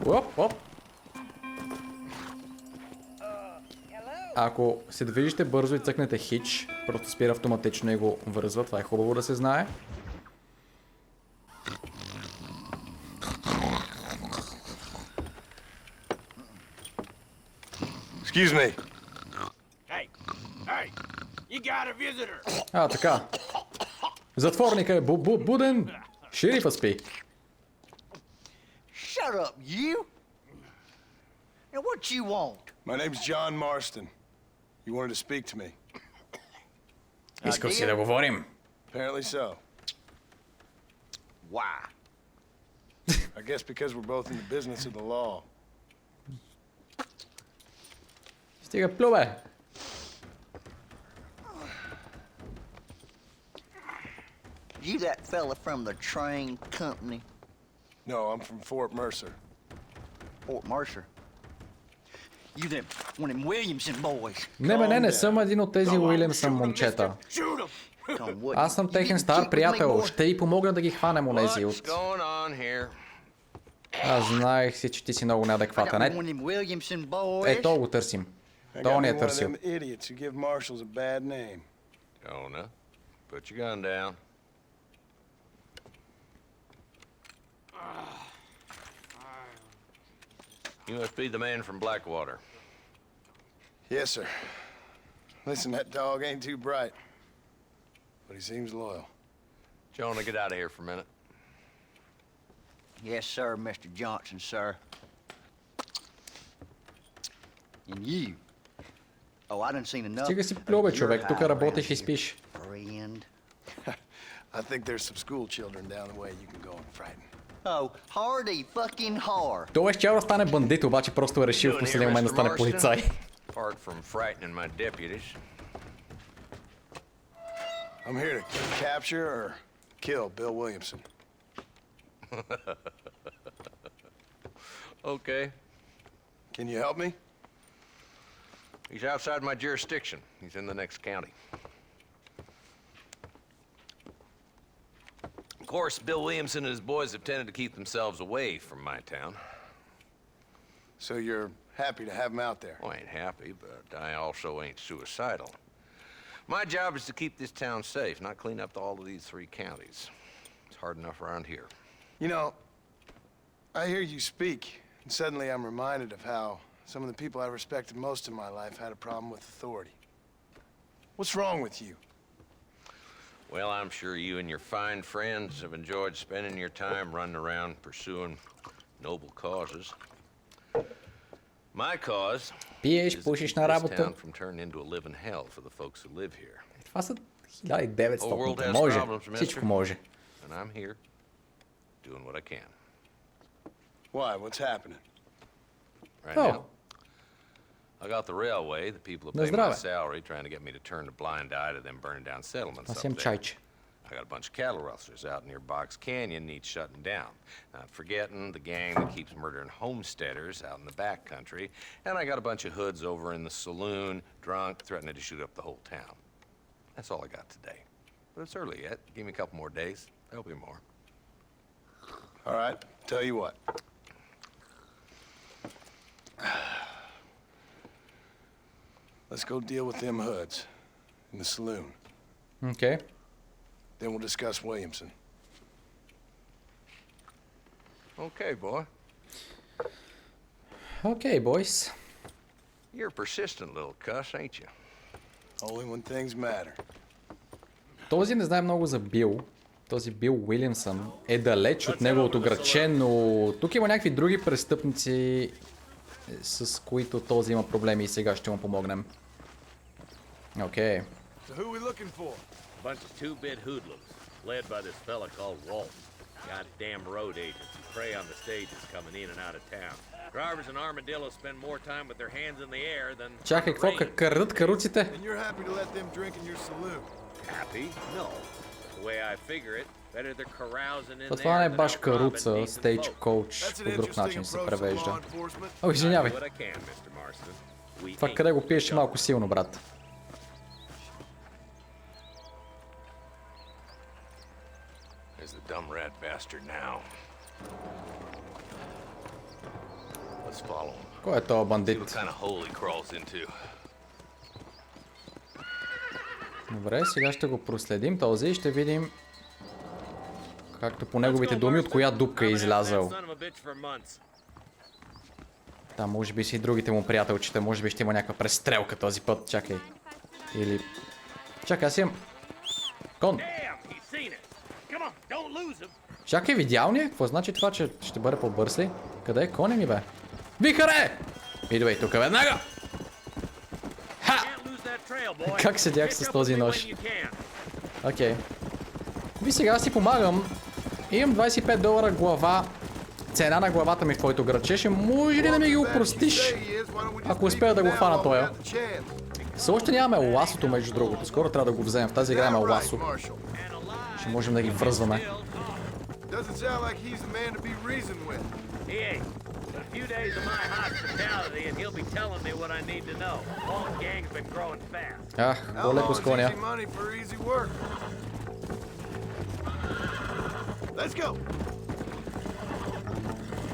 Оп. Ако се движите бързо и цъкнете хич, просто спира автоматично и го връзва. Това е хубаво да се знае. Excuse me. Hey, you got a visitor. Така. Затворника е буден. Шерифа спи. Shut up, you! And what you want? My name's Jonh Marston. You wanted to speak to me. Искал си да говорим. Apparently so. Why? I guess because we're both in the business of the law. Стига плюбе. You that fella from the train company? No, I'm from Fort Mercer. Fort Mercer? You them one of them Williamson boys? Не съм един от тези Уилямсън момчета. Аз съм техен стар приятел. Ще й помогна да ги хванем онези от... Аз знаех си, че ти си много неадекватен. Ето го търсим. То не е търсил. You must be the man from Blackwater. Yes, sir. Listen, that dog ain't too bright, but he seems loyal. Jonah, get out of here for a minute. Yes, sir, Mr. Johnson, sir. And you? Oh, I done seen enough. Стига си плюбе, човек. Тук работиш и спиш. I think there's some school children down the way you can go and frighten. Oh, hardy fucking hard. Той е щял да стане бандит, обаче просто е решил в последния момент да стане полицай. Apart from frightening my deputies. I'm here to capture or kill Bill Williamson. Okay. Can you help me? He's outside my jurisdiction. He's in the next county. Of course, Bill Williamson and his boys have tended to keep themselves away from my town. So you're happy to have him out there? Well, I ain't happy, but I also ain't suicidal. My job is to keep this town safe, not clean up all of these 3 counties. It's hard enough around here. You know, I hear you speak, and suddenly I'm reminded of how some of the people I respected most in my life had a problem with authority. What's wrong with you? Well, I'm sure you and your fine friends have enjoyed spending your time running around pursuing noble causes. My cause Пиеш, is to пушиш keep на this работа. town from turning into a living hell for the folks who live here. Това са 1900. has Може. problems, Всичко mister. може. And I'm here doing what I can. Why? What's happening? Right Oh. now, I got the railway, the people that На pay my здраве. salary, trying to get me to turn a blind eye to them burning down settlements Аз up имам there. чайче. I got a bunch of cattle rustlers out near Box Canyon needs shutting down. Not forgetting the gang that keeps murdering homesteaders out in the back country. And I got a bunch of hoods over in the saloon, drunk, threatening to shoot up the whole town. That's all I got today. But it's early yet. Give me a couple more days. There'll be more. All right, tell you what. Let's go deal with them hoods in the saloon. Окей. Then we'll discuss Williamson. Okay, boy. Окей, бойс. You're a persistent little cuss, ain't you? Only when things matter. Този не знае много за Бил. Този Бил Уилямсън е далеч от неговото градче, но тук има някакви други престъпници, с които този има проблеми и сега ще му помогнем. Окей. So who are we looking for? A bunch of two-bit hoodlums, led by this fella called Walt. Goddamn road agents who prey on the stages coming in and out of town. Drivers and armadillos spend more time with their hands in the air than... Чакай, какво крадат каруците? And you're happy to let them drink in your saloon? Happy? No. The way I figure it, better they're carousing in there Това не е than баш out robbing каруца, decent стейдж folk. коуч, по друг начин interesting се approach to превежда. law enforcement. О, извинявай. What I can, Mr. Marston. We Това ain't къде го пиеше малко силно, брат. There's the dumb rat bastard now. Let's follow him. Кой е този See бандит? what kind of hole he crawls into. Добре, сега ще го проследим този и ще видим, както по неговите думи, от коя дупка е излязъл. Да, може би си и другите му приятелчета, може би ще има някаква престрелка този път, чакай. Или... Чакай, аз имам... Кон! Чакай, видял ни е? Какво значи това, че ще бъде по-бърз ли? Къде е коня ми, бе? Вихаре! Идвай тук веднага! Ха! Как седях с този нож? Окей. Ви сега си помагам. Имам $25 глава. Цена на главата ми в твоето градче. Може ли да ми ги опростиш? Ако успея да го хвана тоя. Все още нямаме ласото, между другото. Скоро трябва да го вземем. В тази игра има ласо. Ще можем да ги връзваме. Few days of my hospitality and he'll be telling me what I need to know. All the gang's been growing fast. Ах, по-леко с коня. Let's go.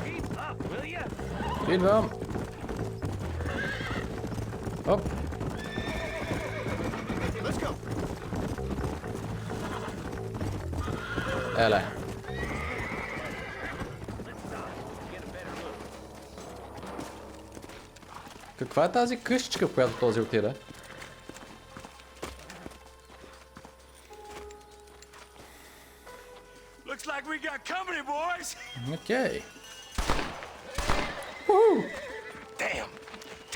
Keep up, will ya? Идвам. Оп. Let's go. Еле. Каква е тази къщичка, в която този отиде? Окей.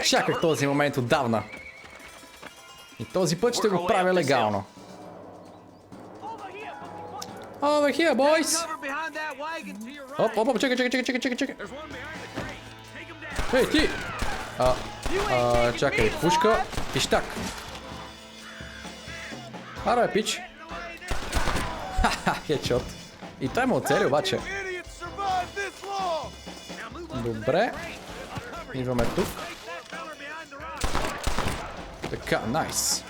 Чаках този момент отдавна. И този път ще го правя легално. Over here, boys! Оп, чакай. Ей, ти! Чакай, пушка, пищак. Аре, пич. Ха-ха, хедшот. И той ме оцели обаче. Добре. Идваме тук. Така, найс.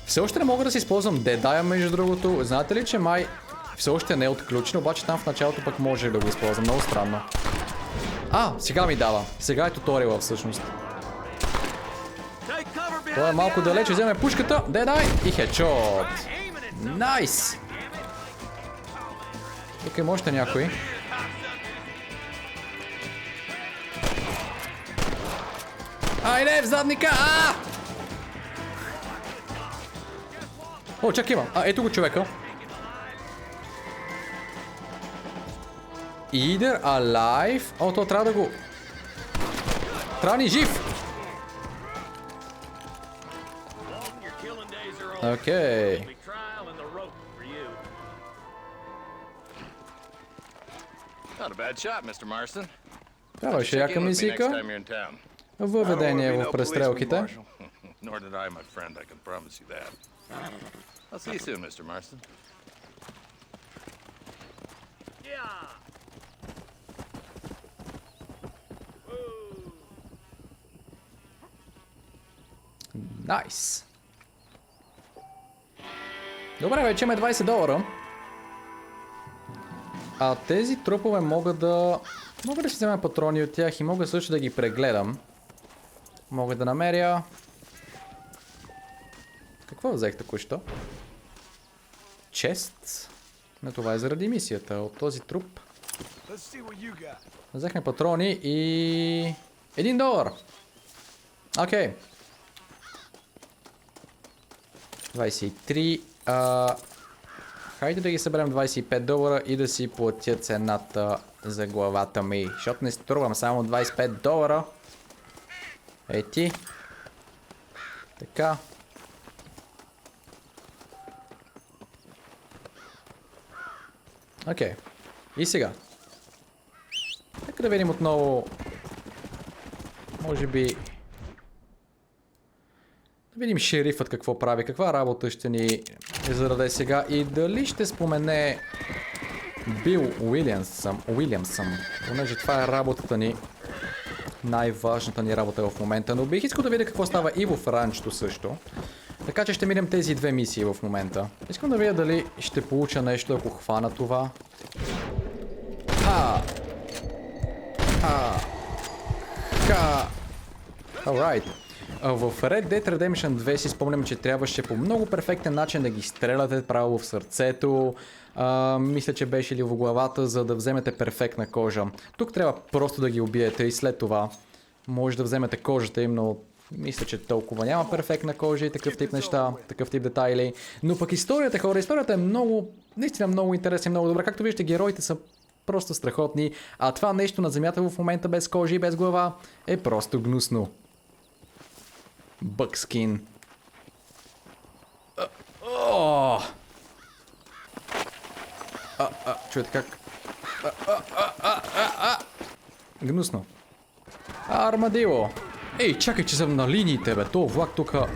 Все още не мога да си използвам дедая, между другото. Знаете ли, че май все още не е отключен, обаче там в началото пък може да го използвам. Много странно. Сега ми дава. Сега е туториала всъщност. Това е малко далече. Вземе пушката. Дедай. И хедшот. Найс. Тук има още някой. Айде в задника! О, чак има. Ето го човека. Either alive. О, то трябва да го... Трябва ни жив! Окей. Not a bad shot, Mr. Marston. Това беше яка мисийка. Въведение в престрелките. Nor did I, my friend, I can promise you that. I'll see you soon, Mr. Marston. Найс. Добре, вече имаме $20. А тези трупове мога да си взема патрони от тях и мога също да ги прегледам. Мога да намеря... Какво взех току-що? Чест. Но това е заради мисията. От този труп взехме патрони и... $1. Окей. 23. Хайде да ги съберем $25 и да си платя цената за главата ми. Защото не струвам само $25. Ети. Така. Окей. И сега. Нека да видим отново. Може би... Да видим шерифът какво прави, каква работа ще ни зададе сега и дали ще спомене Бил Уилямсън, понеже това е работата ни, най-важната ни работа в момента, но бих искал да видя какво става и в ранчото също. Така че ще минем тези две мисии в момента. Искам да видя дали ще получа нещо, ако хвана това. Alright. В Red Dead Redemption 2 си спомням, че трябваше по много перфектен начин да ги стреляте право в сърцето. Мисля, че беше ли в главата, за да вземете перфектна кожа. Тук трябва просто да ги убиете и след това може да вземете кожата им, но мисля, че толкова няма перфектна кожа и такъв тип неща, такъв тип детайли. Но пък историята, хора, историята е много, наистина много интересна и много добра. Както виждате, героите са просто страхотни, а това нещо на земята в момента без кожа и без глава е просто гнусно. Бъкскин. Чуете как? Гнусно. Армадило. Ей, чакай, че съм на линиите, бе. То влак тука.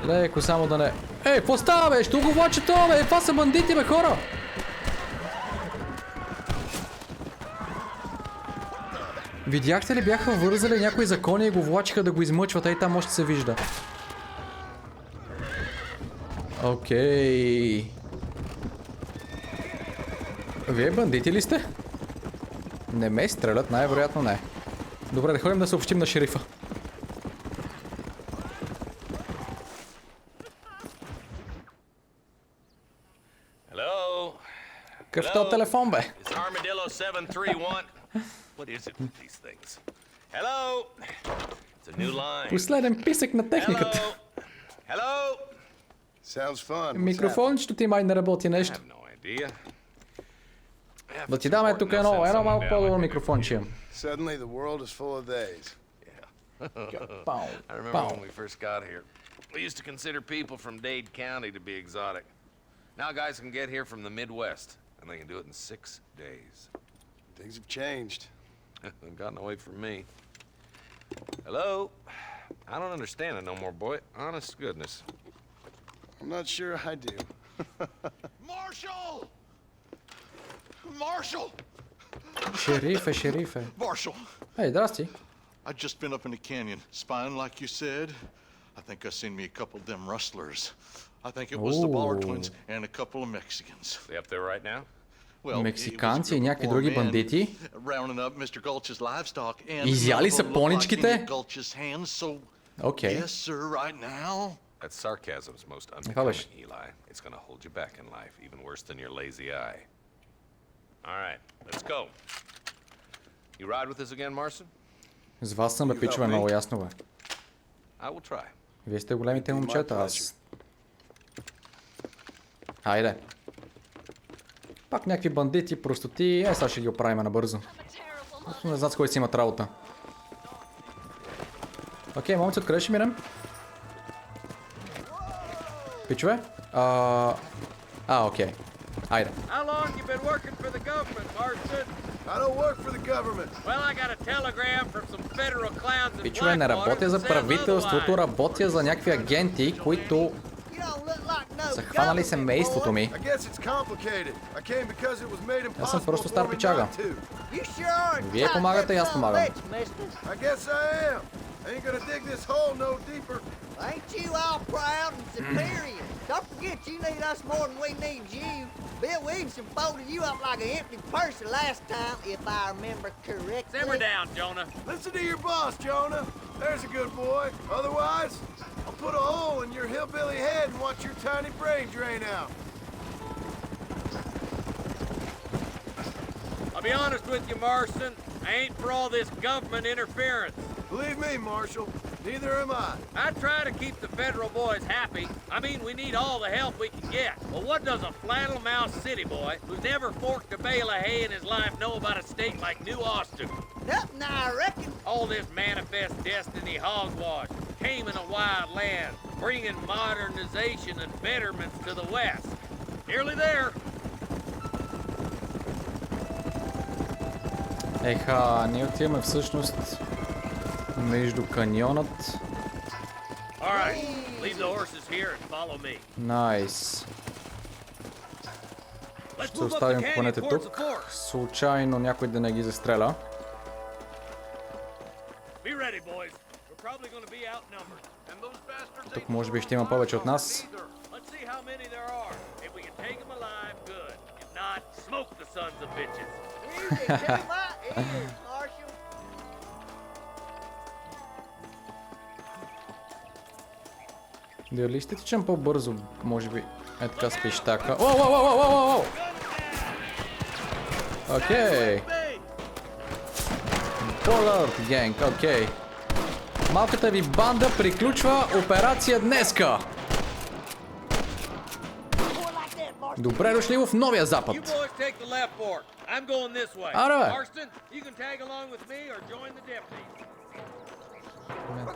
Леко, само да не... Ей, какво става, бе? Що го влача това, бе? Това са бандити, бе, хора! Видяхте ли, бяха вързали някои закони и го влачиха да го измъчват, а и там още се вижда. Окей. Вие бандити ли сте? Не ме стрелят, най-вероятно не. Добре, да ходим да съобщим на шерифа. Какъв то телефон, бе? Последен писък на техниката. Микрофончето ти май не работи нещо. Да ти даме тук едно малко по-добро микрофонче. I remember when we first got here. We used to consider people from Dade County to be exotic. Now guys can get here from the Midwest, and they can do it in 6 days. Things have changed. They've gotten away from me. Hello? I don't understand it no more, boy. Honest goodness. I'm not sure I do. Marshall! Marshall! Шерифе. Marshall! Ей, здрасти. I just been up in the canyon, spying like you said. I think I seen me a couple of them rustlers. I think it was the Ballard twins and a couple of Mexicans. They up there right now? Мексиканци и някакви други бандити. Rounding up Mr. Gulch's livestock and изяли са поничките? Okay. Yes, sir, right now. That's sarcasm's most unbecoming, Eli. It's gonna hold you back in life, even worse than your lazy eye. All right, let's go. You ride with us again, Marston? С вас съм, бе, пичове, много ясно, бе. Вие сте големите момчета, аз... Айде. Пак някакви бандити, простоти, сега ще ги оправим набързо. Не знам с кой си имат работа. Окей, момци, откъде ще минем? Пичове? Окей. Айде. How long you been working for the government, Marston? I don't work for the government. Well, I got a telegram from some federal clowns in Пичове, не работя за правителството, работя за някакви агенти, които са хванали семейството ми. Аз съм просто стар пичага. Вие помагате и аз помагам. Ain't gonna dig this hole no deeper. Ain't you all proud and superior? Don't forget you need us more than we need you. Bill Williamson folded you up like an empty purse the last time, if I remember correctly. Simmer down, Jonah. Listen to your boss, Jonah. There's a good boy. Otherwise, I'll put a hole in your hillbilly head and watch your tiny brain drain out. I'll be honest with you, Marston. I ain't for all this government interference. Believe me, Marshal, neither am I. I try to keep the federal boys happy. I mean, we need all the help we can get. But what does a flannel-mouthed city boy who's never forked a bale of hay in his life know about a state like New Austin? Nothing, I reckon. All this manifest destiny hogwash, taming a wild land, bringing modernization and betterments to the West. Nearly there. Еха, ние отиваме всъщност между каньонът. Найс. Ще оставим конете тук. Случайно някой да не ги застреля. Тук може би ще има повече от нас. Дали ще тичам по-бързо, може би, така с пищака. Оу! Окей. Болърд генг, окей. Малката ви банда приключва операция днеска. Добре дошли в новия запад. Аре,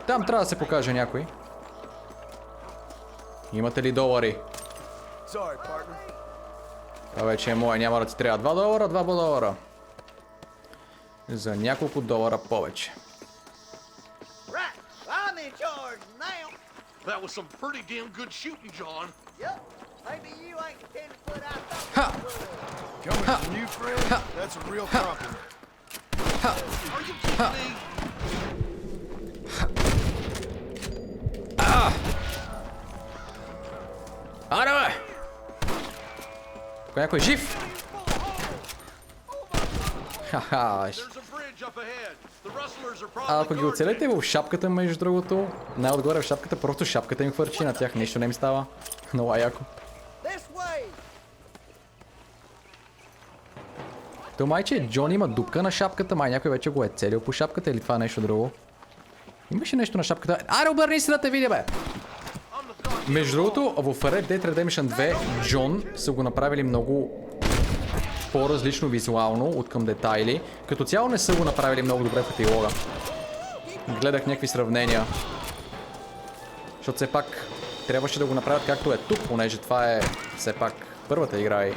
там трябва да се покаже някой. Имате ли долари? Това вече е мое, няма да ти трябва. 2 долара, 2 долара. За няколко долара повече. That was some pretty damn good shooting, John. Yep. Maybe you ain't the 10-foot I thought Ha! Coming from you, friend? That's a real compliment. Are you kidding me? Аре, бе! Кой някой жив? Ха-ха. Ако ги оцелете в шапката, между другото, най-отгоре в шапката, просто шапката им хвърчи, на тях нищо не им става. Много яко. То майче, Джон има дупка на шапката, май някой вече го е целил по шапката или това е нещо друго. Имаше нещо на шапката. Аре, обърни се да те видя, бе! Между другото, в Red Dead Redemption 2 Джон са го направили много по-различно визуално, от към детайли. Като цяло не са го направили много добре в епилога. Гледах някакви сравнения. Защото все пак трябваше да го направят както е тук, понеже това е все пак първата игра и...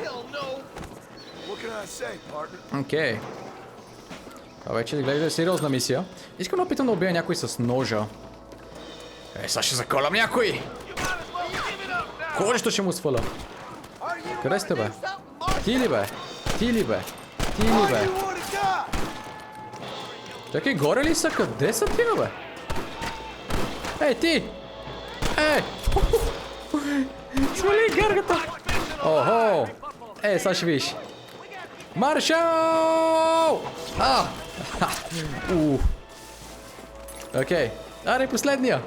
Окей. Това вече изглежда е сериозна мисия. Искам да опитам да убия някой с ножа. Сега ще заколям някой! Колещо ще му сваля. Къде сте, бе? Ти ли, бе? Ти ли, бе? Ти ли, бе? Чакай, горе ли са? Къде са ти, бе? Ей, ти! Ей! Свали гаргата! Охо! Ей, сега ще видиш. Маршал! Окей. Аре, последния!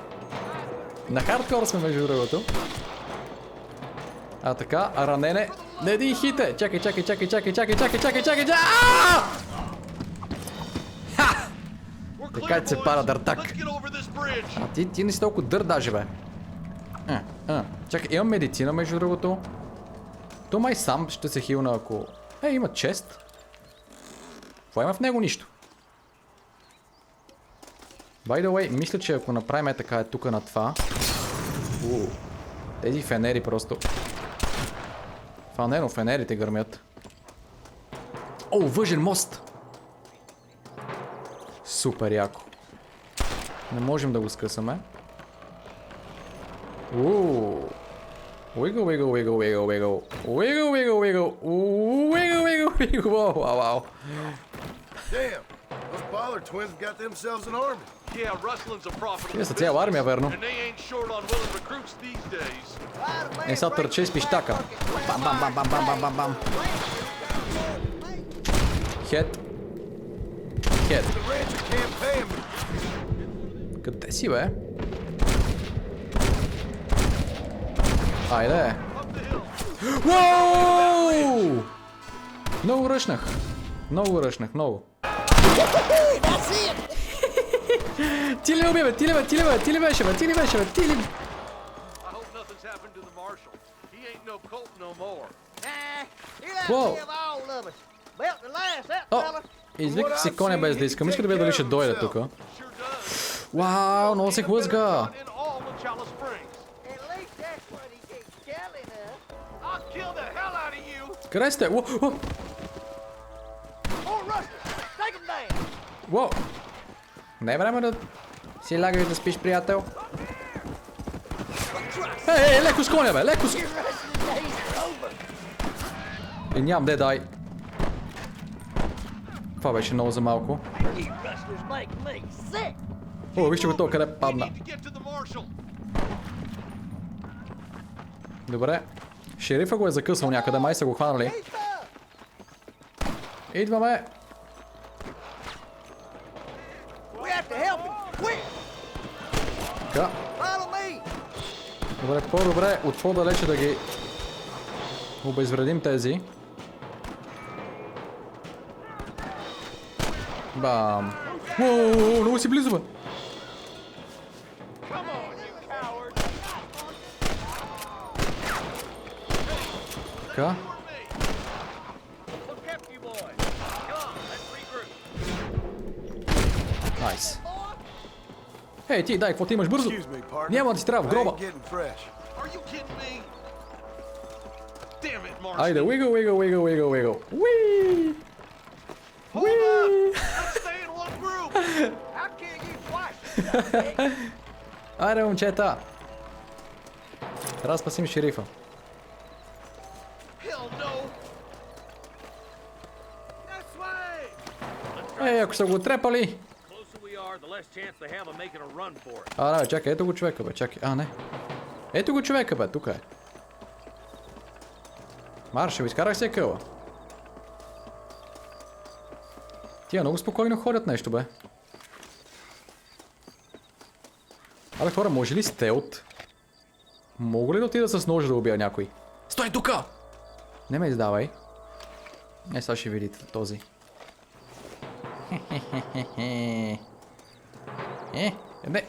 На хардкор сме, между другото. Така, ранене. Не един хите! Чакай! Така се пара дъртак. Ти не си толкова дър даже, бе. Чакай, имам медицина между другото. То май сам ще се хилна, ако... има чест. Това има в него нищо. By the way, мисля, че ако направим така тук на това... Тези фенери просто... фенерите гърмят. Въжен мост! Супер яко. Не можем да го скъсаме. Wiggle, wiggle, wiggle, wiggle, wiggle. Wiggle, wiggle, wiggle. Wiggle, wiggle, wiggle. Wow. Damn, those Pollard twins got themselves an army. Yeah, rustling's a profitable Тия са цяла армия, верно. and they ain't short on willing recruits these days. Не са търче с пищака. Бам. Хед. Къде си, бе? Айде. Уоу! Много ръшнах. Много. Ти ли ме уби, бе? Ти ли беше, бе? Уоу! Извиках си коня без да искам. Иска да видя дали ще дойде тук. Вау, много се хлъзга. Къде сте? Уоу! Не е време да си лягаш да спиш, приятел. Леко с коня, бе! Леко с... нямам де, дай. Това беше много за малко. Вижте го то къде падна. Добре. Шерифа го е закъсал някъде, май са го хванали. Идваме. Така. Добре, по-добре от по-далече да ги обезвредим тези. Бам. Много си близо, бе. Така. Найс. Ти, дай, какво ти имаш бързо? Няма да ти трябва в гроба. Айде, wiggle. Уи! Айде, момчета. Трябва да спасим шерифа. Ако са го трепали. Да, чакай, ето го човека, бе, чакай. Не. Ето го човека, бе, тук е. Маршал, изкарах се къла. Тия много спокойно ходят нещо, бе. Хора, може ли стелт? Мога ли да отида с ножа да убия някой? Стой тука! Не ме издавай. Сега ще видите този. Не.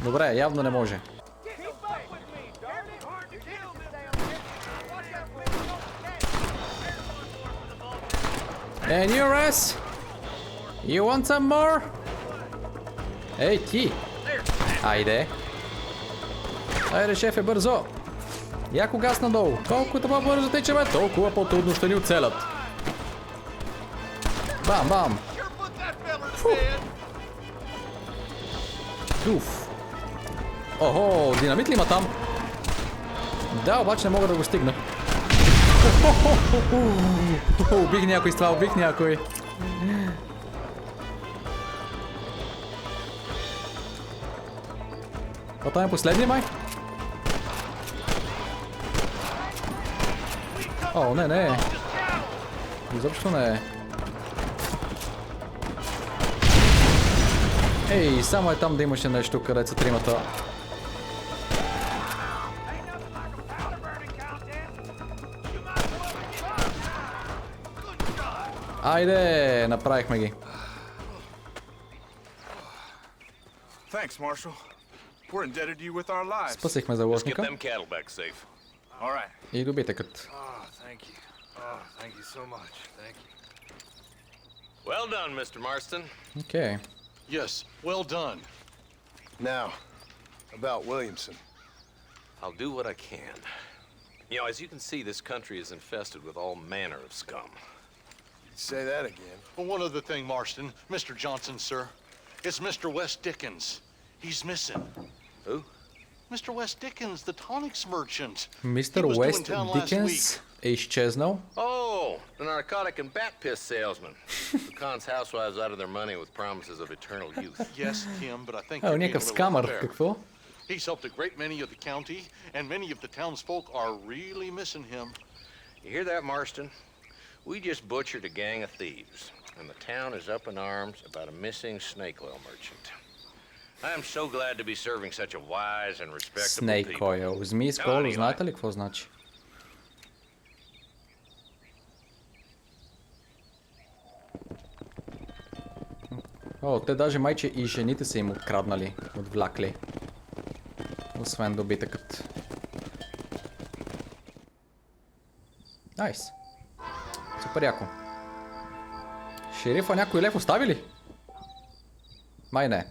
Добре, явно не може. And you rest? You want some more? Ти! Айде! Айде, шефе, бързо! Яко газ надолу. Колкото по-бързо течеме, толкова по-трудно ще ни оцелят. Бам! Уф! Охо, динамит ли има там? Да, обаче не мога да го стигна. Убих някой с това, убих някой. Това е последния, май? Не. Изобщо не е. Само е там да имаше нещо, където са тримата. Айде, направихме ги. Thanks, Marshal. We're indebted to you with our lives. Спасихме заложника. И добитъкът. Thank you. Thank you so much. Thank you. Well done, Mr. Marston. Okay. Yes, well done. Now, about Williamson. I'll do what I can. You know, as you can see, this country is infested with all manner of scum. Say that again. Well, one other thing, Marston. Mr. Johnson, sir. It's Mr. West Dickens. He's missing. Who? Mr. West Dickens, the tonics merchant. Mr. West Dickens е изчезнал. Oh, the narcotic and bat piss salesman. Who cons housewives out of their money with promises of eternal youth. Yes, him, but I think you're being a някакъв little скамър. unfair. Какво? He's helped a great many of the county, and many of the townsfolk are really missing him. You hear that, Marston? We just butchered a gang of thieves, and the town is up in arms about a missing snake oil merchant. I am so glad to be serving such a wise and respectable Snake people. oil. Змийско ойл, знаете ли какво значи? О, те даже майче и жените са им откраднали, отвлякли. Освен добитъкът. Найс. Супер яко. Шерифа някой лев остави ли? Май не.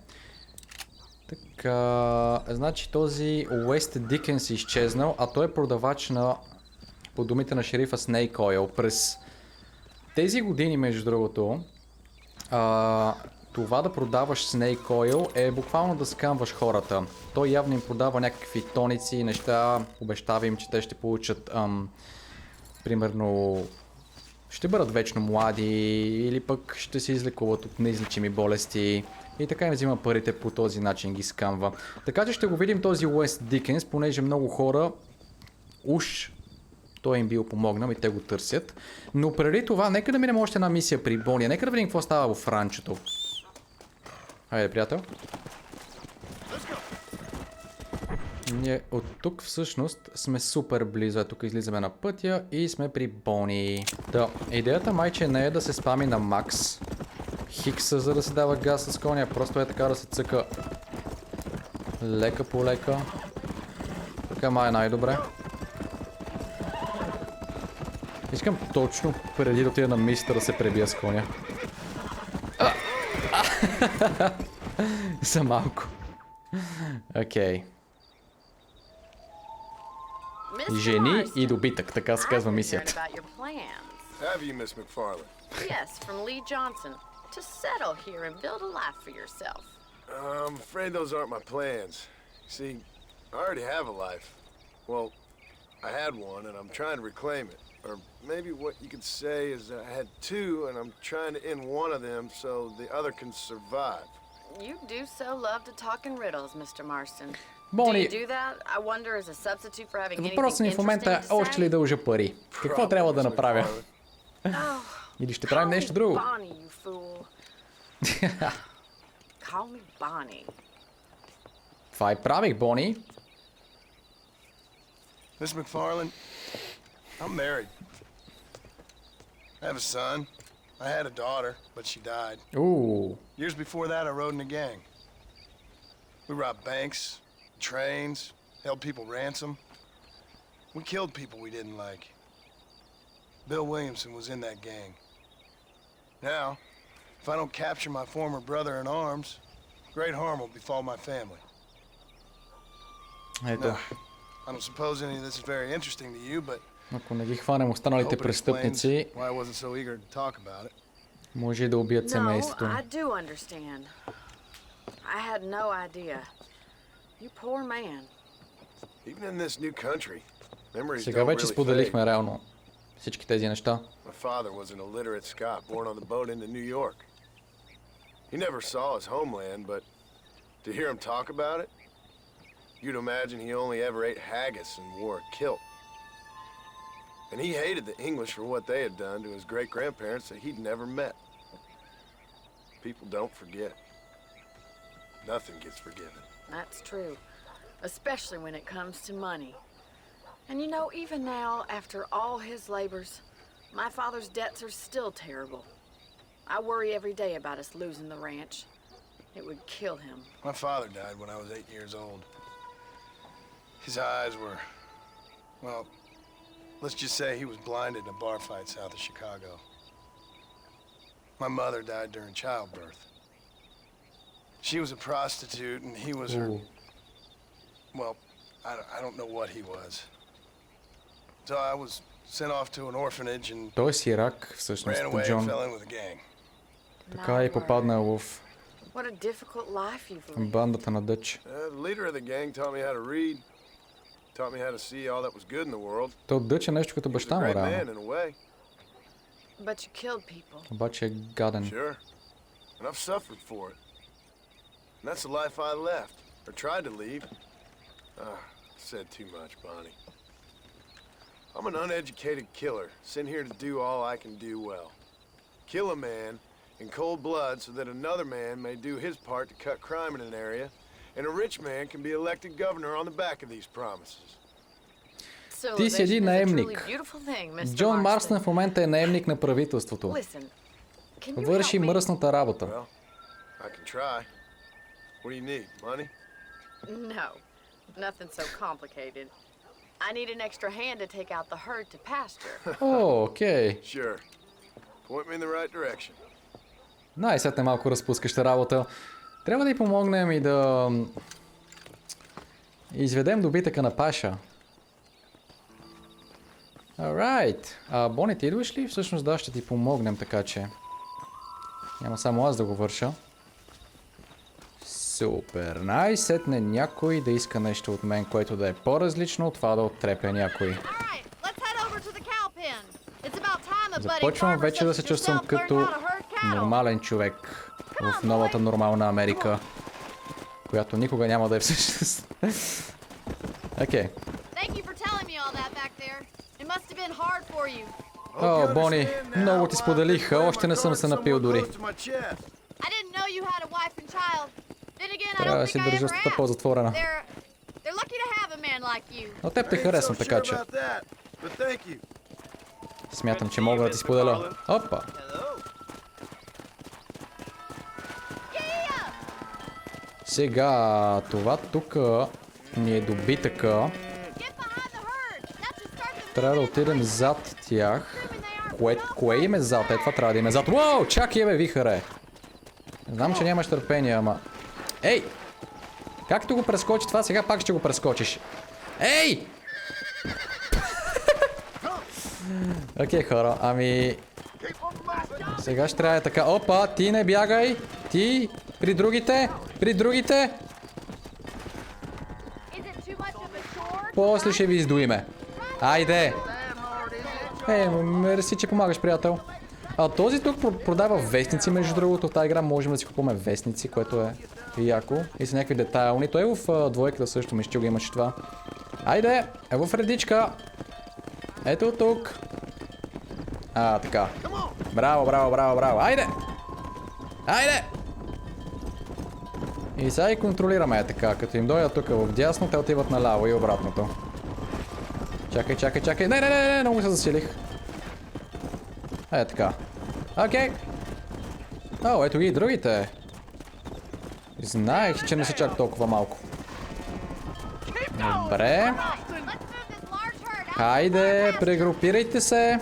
Така, значи този Уест Дикенс е изчезнал, а той е продавач на, по думите на шерифа, Snake Oil. През тези години, между другото, това да продаваш Snake Oil е буквално да скамваш хората. Той явно им продава някакви тоници и неща, обещава им, че те ще получат, примерно, ще бъдат вечно млади или пък ще се излекуват от неизлечими болести. И така им взима парите, по този начин ги скамва. Така че ще го видим този Уест Дикенс, понеже много хора уж той им бил помогнал и те го търсят. Но преди това, нека да минем още една мисия при Бония. Нека да видим какво става в ранчото. Хайде, приятел. Ние от тук всъщност сме супер близо. Тук излизаме на пътя и сме при Бони. Да, идеята майче не е да се спами на макс хикса, за да се дава газ с коня, просто е така да се цъка лека по лека. Така май е най-добре. Искам точно преди да отида на мистера да се пребия с коня. За малко. Окей. Жени и добитък, така се казва мисията. Have you, Miss McFarland? Yes, from Lee Johnson. To settle here and build a life for yourself. I'm afraid those aren't my plans. See, I already have a life. Well, I had one and I'm trying to reclaim it. Or maybe what you could say is that I had two and I'm trying to end one of them so the other can survive. You do so love to talk in riddles, Mr. Marston. Бони, do you do that? I wonder as a substitute for having anything въпросът ми в момента е interesting to още ли say? дължа пари? Какво трябва да направя? Или ще правим нещо друго? Bonnie, you fool. Call me Bonnie. Това и правих, Бони. Miss McFarland, I'm married. I have a son. I had a daughter, but she died. Ooh. Years before that, I rode in a gang. We robbed banks, trains, held people ransom. We killed people we didn't like. Bill Williamson was in that gang. Now, if I don't capture my former brother in arms, great harm will befall my family. Ето. Now, I don't suppose any of this is very interesting to you, but ако не ги хванем останалите престъпници, why I wasn't so eager to talk about it. Може да убият No, семейството. I do understand. I had no idea. You poor man. Even in this new country, memories Сега don't вече really fade. споделихме реално всички тези неща. My father was an illiterate Scot born on the boat into New York. He never saw his homeland, but to hear him talk about it, you'd imagine he only ever ate haggis and wore a kilt. And he hated the English for what they had done to his great-grandparents that he'd never met. People don't forget. Nothing gets forgiven. That's true. Especially when it comes to money. And you know, even now, after all his labors, my father's debts are still terrible. I worry every day about us losing the ranch. It would kill him. My father died when I was 8 years old. His eyes were, well, let's just say he was blinded in a bar fight south of Chicago. My mother died during childbirth. She was a prostitute and he was her, well, I don't know what he was. So I was sent off to an orphanage and Той е сирак, всъщност, ran away and Джон. fell in with a gang. Така е попаднал в What a difficult life you've lived. бандата на Дъч. The leader of the gang taught me how to read, taught me how to see all that was good in the world. То Дъч е нещо като He was a баща му, great реално. man in a way. But you killed people. Обаче е гаден. Sure. And I've suffered for it. And that's the life I left, or tried to leave. Said too much, Bonnie. I'm an uneducated killer, sent here to do all I can do well. Kill a man in cold blood so that another man may do his part to cut crime in an area, and a rich man can be elected governor on the back of these promises. Ти си един наемник. Джон Марстън в момента е наемник на правителството. Върши мръсната работа. Well, I can try. What do you need? Money? No, nothing so complicated. I need an extra hand to take out the herd to pasture. О, окей. Sure. Point me in the right direction. Най-сетне малко разпускаща работа. Трябва да й помогнем и да изведем добитъка на паша. Alright. Бони, ти идваш ли? Всъщност да, ще ти помогнем, така че няма само аз да го върша. Супер. Най-сетне някой да иска нещо от мен, което да е по-различно от това да оттрепя някой. Започвам вече да се чувствам като нормален човек в новата нормална Америка, която никога няма да е всъщност. Окей. О, Бони, много ти споделих, още не съм се напил дори. Трябва да си държа устата по-затворена. Но теб те харесвам, така че смятам, че мога да ти споделя. Опа! Сега, това тук ни е добитъка. Трябва да отидем зад тях. Кое им е зад? Това трябва да им е зад. Уау! Чакай, бе, вихаре! Знам, че нямаш търпение, ама... Ей! Както го прескочи това, сега пак ще го прескочиш. Ей! Окей, хора, ами... Сега ще трябва така. Опа, ти не бягай! Ти! При другите! При другите! После ще ви издуиме. Айде! Мерси, че помагаш, приятел. Този тук продава вестници, между другото. В тази игра можем да си купуваме вестници, което е яко. И са някакви детайлни. Той е в двойката също, мисля, че го имаше това. Айде! Е в редичка! Ето тук! Така. Браво, браво, браво, браво! Айде! Айде! И сега и контролираме така. Като им дойдат тук в дясно, те отиват наляво и обратното. Чакай, чакай, чакай. Не, много се засилих. Така. Окей. О, ето ги и другите. Знаех, че не са чак толкова малко. Добре. Хайде, прегрупирайте се.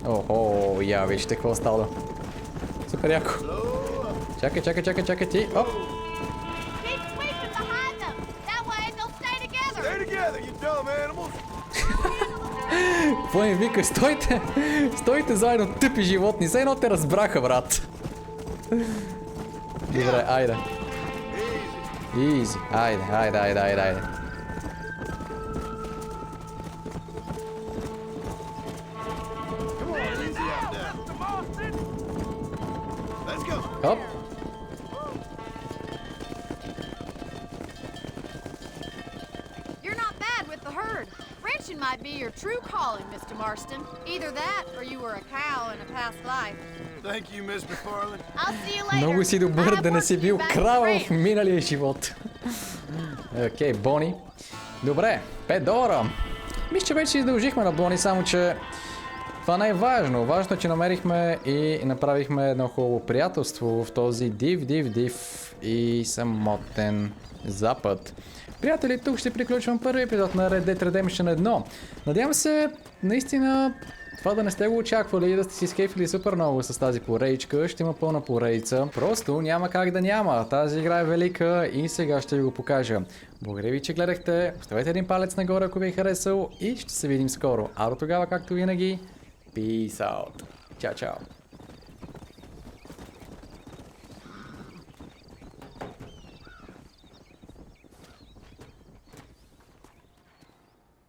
Охо, я вижте какво става. Супер яко. Чакай, чакай, чакай, чакай ти. Оп. Какво ми вика? Стойте! Стойте заедно, тъпи животни! Все едно те разбраха, брат! Добре, айде. Изи. Айде, айде, айде, айде, айде. Хоп! Might be your true calling, Mr. Marston. Either that, or you were a cow in a past life. Thank you, Miss McFarland. I'll see you later. Много си добър да не си бил крава в миналия живот. Окей, Бони. Добре, $5. Мисля, че вече си издължихме на Бони, само че това не е важно. Важно е, че намерихме и направихме едно хубаво приятелство в този див и самотен запад. Приятели, тук ще приключвам първи епизод на Red Dead Redemption 1. Надявам се, наистина, това да не сте го очаквали и да сте си скейфили супер много с тази поредичка. Ще има пълна поредица. Просто няма как да няма. Тази игра е велика и сега ще ви го покажа. Благодаря ви, че гледахте. Оставете един палец нагоре, ако ви е харесал и ще се видим скоро. А до тогава, както винаги, peace out. Чао, чао.